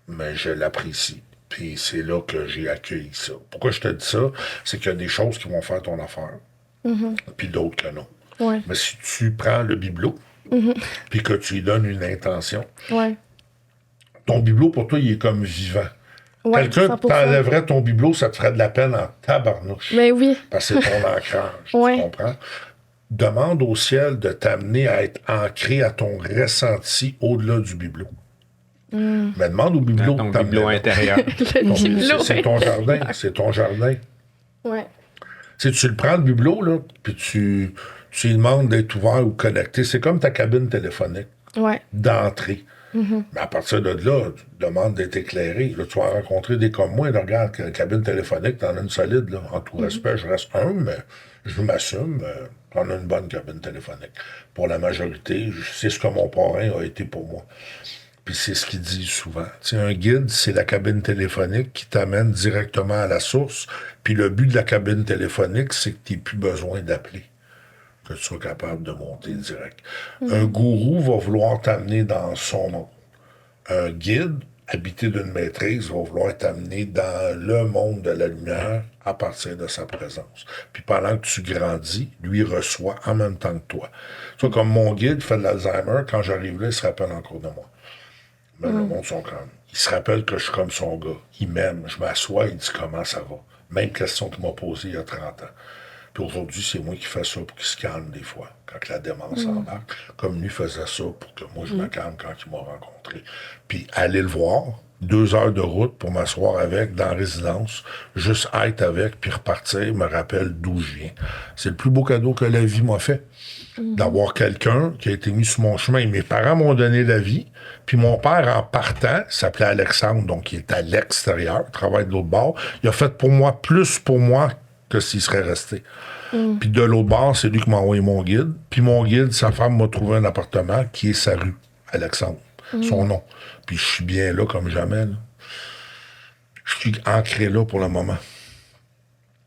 Mais je l'apprécie. Puis c'est là que j'ai accueilli ça. Pourquoi je te dis ça? C'est qu'il y a des choses qui vont faire ton affaire, puis d'autres que non. Ouais. Mais si tu prends le bibelot, puis que tu lui donnes une intention, ouais. Ton bibelot, pour toi, il est comme vivant. Ouais, quelqu'un 100%. t'enlèverait ton bibelot, ça te ferait de la peine en tabarnouche. Mais oui. Parce que c'est ton ancrage, ouais. tu comprends? Demande au ciel de t'amener à être ancré à ton ressenti au-delà du bibelot. Mais demande au bibelot ton de t'amener. bibelot intérieur. C'est ton jardin, c'est ton jardin. Ouais. Tu le prends, le bibelot, là, puis tu lui demandes d'être ouvert ou connecté. C'est comme ta cabine téléphonique d'entrée. Mais à partir de là, tu demandes d'être éclairé. Là, tu vas rencontrer des comme moi. Là, regarde, la cabine téléphonique, t'en as une solide. Là. En tout respect, je reste humble, mais Je m'assume, on a une bonne cabine téléphonique. Pour la majorité, c'est ce que mon parrain a été pour moi. Puis c'est ce qu'il dit souvent. Tu sais, un guide, c'est la cabine téléphonique qui t'amène directement à la source. Puis le but de la cabine téléphonique, c'est que tu n'aies plus besoin d'appeler. Que tu sois capable de monter direct. Un gourou va vouloir t'amener dans son monde. Un guide, habité d'une maîtrise, va vouloir t'amener dans le monde de la lumière à partir de sa présence. Puis pendant que tu grandis, lui reçoit en même temps que toi. Tu vois, comme mon guide fait de l'Alzheimer, quand j'arrive là, il se rappelle encore de moi. Mais le monde sont comme... Il se rappelle que je suis comme son gars. Il m'aime. Je m'assois, il dit comment ça va. Même question qu'il m'a posée il y a 30 ans. Puis aujourd'hui, c'est moi qui fais ça pour qu'il se calme des fois, quand la démence embarque. Comme lui faisait ça pour que moi, je me calme quand il m'a rencontré. Puis aller le voir, 2 heures de route pour m'asseoir avec dans la résidence, juste être avec, puis repartir, me rappelle d'où je viens. C'est le plus beau cadeau que la vie m'a fait. D'avoir quelqu'un qui a été mis sur mon chemin. Mes parents m'ont donné la vie, puis mon père, en partant, s'appelait Alexandre, donc il est à l'extérieur, il travaille de l'autre bord. Il a fait pour moi, plus pour moi que s'il serait resté. Puis de l'autre bord, c'est lui qui m'a envoyé mon guide. Puis mon guide, sa femme m'a trouvé un appartement qui est sa rue, Alexandre, son nom. Puis je suis bien là comme jamais. Là. Je suis ancré là pour le moment.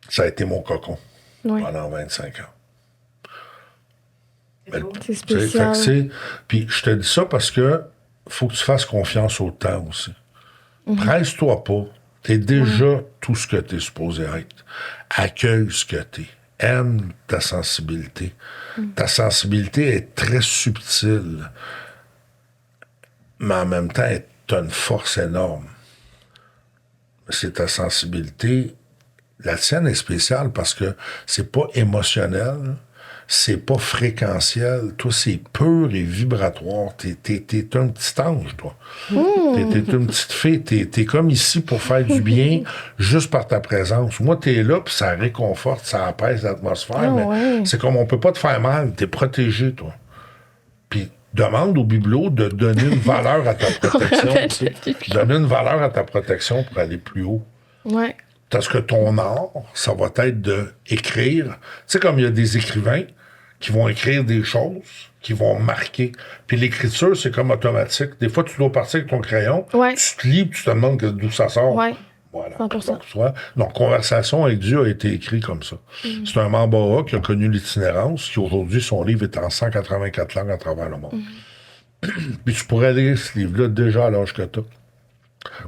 Ça a été mon cocon pendant 25 ans. C'est spécial. Puis je te dis ça parce que faut que tu fasses confiance au temps aussi. Presse-toi pas. T'es déjà tout ce que t'es supposé être. Accueille ce que t'es. Aime ta sensibilité. Ta sensibilité est très subtile, mais en même temps, t'as une force énorme. C'est ta sensibilité. La tienne est spéciale parce que c'est pas émotionnel, c'est pas fréquentiel. Toi, c'est pur et vibratoire. T'es un petit ange, toi. T'es une petite fée. T'es comme ici pour faire du bien juste par ta présence. Moi, t'es là, puis ça réconforte, ça apaise l'atmosphère. Mais c'est comme on peut pas te faire mal. T'es protégé, toi. Puis demande au bibelot de donner une valeur à ta protection. Donner une valeur à ta protection pour aller plus haut. Ouais. Parce que ton art, ça va être d'écrire. Tu sais, comme il y a des écrivains qui vont écrire des choses, qui vont marquer. Puis l'écriture, c'est comme automatique. Des fois, tu dois partir avec ton crayon, tu te lis, tu te demandes d'où ça sort. Ouais. Voilà. 100%. Donc, Conversation avec Dieu a été écrit comme ça. C'est un Mambara qui a connu l'itinérance, qui aujourd'hui, son livre est en 184 langues à travers le monde. Puis tu pourrais lire ce livre-là déjà à l'âge que tu as.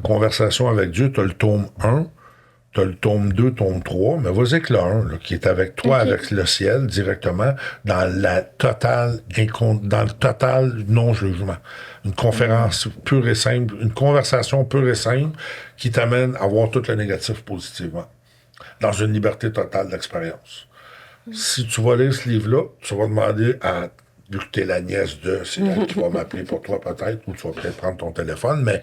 Conversation avec Dieu, tu as le tome 1, tu as le tome 2, tome 3, mais vas-y avec le 1, là, qui est avec toi, avec le ciel, directement, dans le total non-jugement. Une conférence pure et simple, une conversation pure et simple qui t'amène à voir tout le négatif positivement, dans une liberté totale d'expérience. Si tu vas lire ce livre-là, tu vas demander à, vu que tu es la nièce de, c'est elle qui va m'appeler pour toi peut-être, ou tu vas peut-être prendre ton téléphone, mais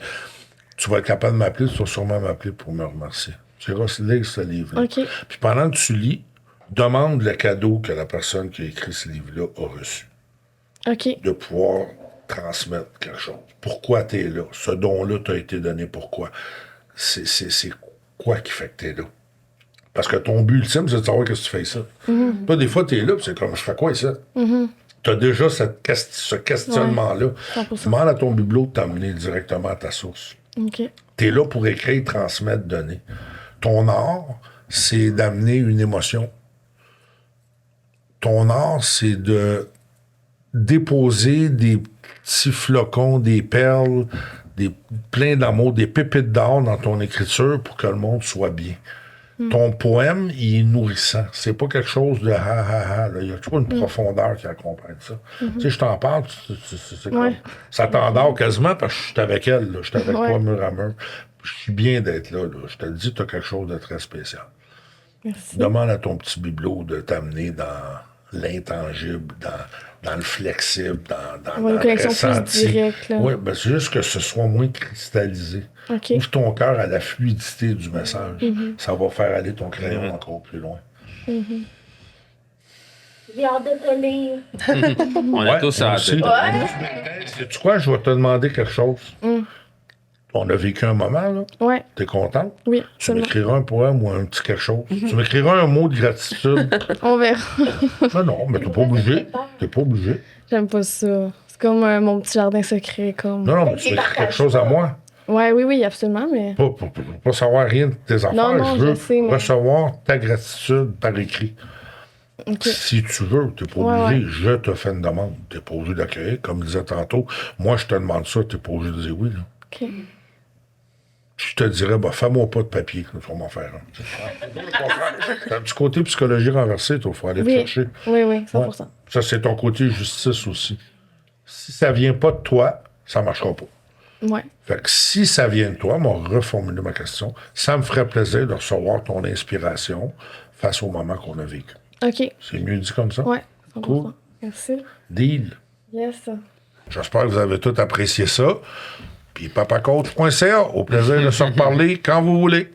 tu vas être capable de m'appeler, tu vas sûrement m'appeler pour me remercier. Tu iras lire ce livre-là. Puis pendant que tu lis, demande le cadeau que la personne qui a écrit ce livre-là a reçu. De pouvoir transmettre quelque chose. Pourquoi tu es là? Ce don-là t'a été donné pourquoi? C'est quoi qui fait que tu es là? Parce que ton but ultime, c'est de savoir qu'est-ce que tu fais ça. Pas des fois, tu es là, puis c'est comme, je fais quoi ici? Tu as déjà ce questionnement-là. Demande à ton bibelot de t'amener directement à ta source. Tu es là pour écrire, transmettre, donner. Ton art, c'est d'amener une émotion. Ton art, c'est de déposer des petits flocons, des perles, plein d'amour, des pépites d'or dans ton écriture pour que le monde soit bien. Ton poème, il est nourrissant. C'est pas quelque chose de ha-ha-ha. Il y a toujours une profondeur qui accompagne ça. Tu sais, je t'en parle, c'est comme... Ça t'endort quasiment parce que je suis avec elle. Je suis avec toi mur à mur. Je suis bien d'être là. Je te le dis, tu as quelque chose de très spécial. Merci. Demande à ton petit bibelot de t'amener dans l'intangible, dans le flexible, dans une le connexion ressenti. plus directe. Oui, ben c'est juste que ce soit moins cristallisé. Ouvre ton cœur à la fluidité du message. Ça va faire aller ton crayon encore plus loin. J'ai hâte de te lire. On a tous hâte. Sais-tu quoi? Je vais te demander quelque chose. On a vécu un moment, là. Ouais. T'es contente? Oui, Tu absolument. m'écriras un poème ou un petit quelque chose. Tu m'écriras un mot de gratitude. On verra. Non, mais t'es pas obligé. T'es pas obligé. J'aime pas ça. C'est comme mon petit jardin secret. Comme... Non, mais tu m'écris quelque chose à moi. Ouais, oui, absolument, mais... Pas savoir rien de tes affaires. Non, je veux je sais, mais- recevoir ta gratitude par écrit. OK. Si tu veux, t'es pas obligé. Je te fais une demande. T'es pas obligé d'accueillir. Comme je disais tantôt, moi, je te demande ça, t'es pas obligé de dire oui. Là. OK. Je te dirais, fais-moi pas de papier, tu vas m'en faire un. T'as un petit côté psychologie renversée, il faut aller te chercher. Oui, 100%. Ouais. Ça, c'est ton côté justice aussi. Si ça vient pas de toi, ça marchera pas. Ouais. Fait que si ça vient de toi, on va reformuler ma question, ça me ferait plaisir de recevoir ton inspiration face au moment qu'on a vécu. OK. C'est mieux dit comme ça? Ouais, 100%. Cool. Merci. Deal. Yes. J'espère que vous avez tous apprécié ça. Puis papacoach.ca, au plaisir de se reparler quand vous voulez.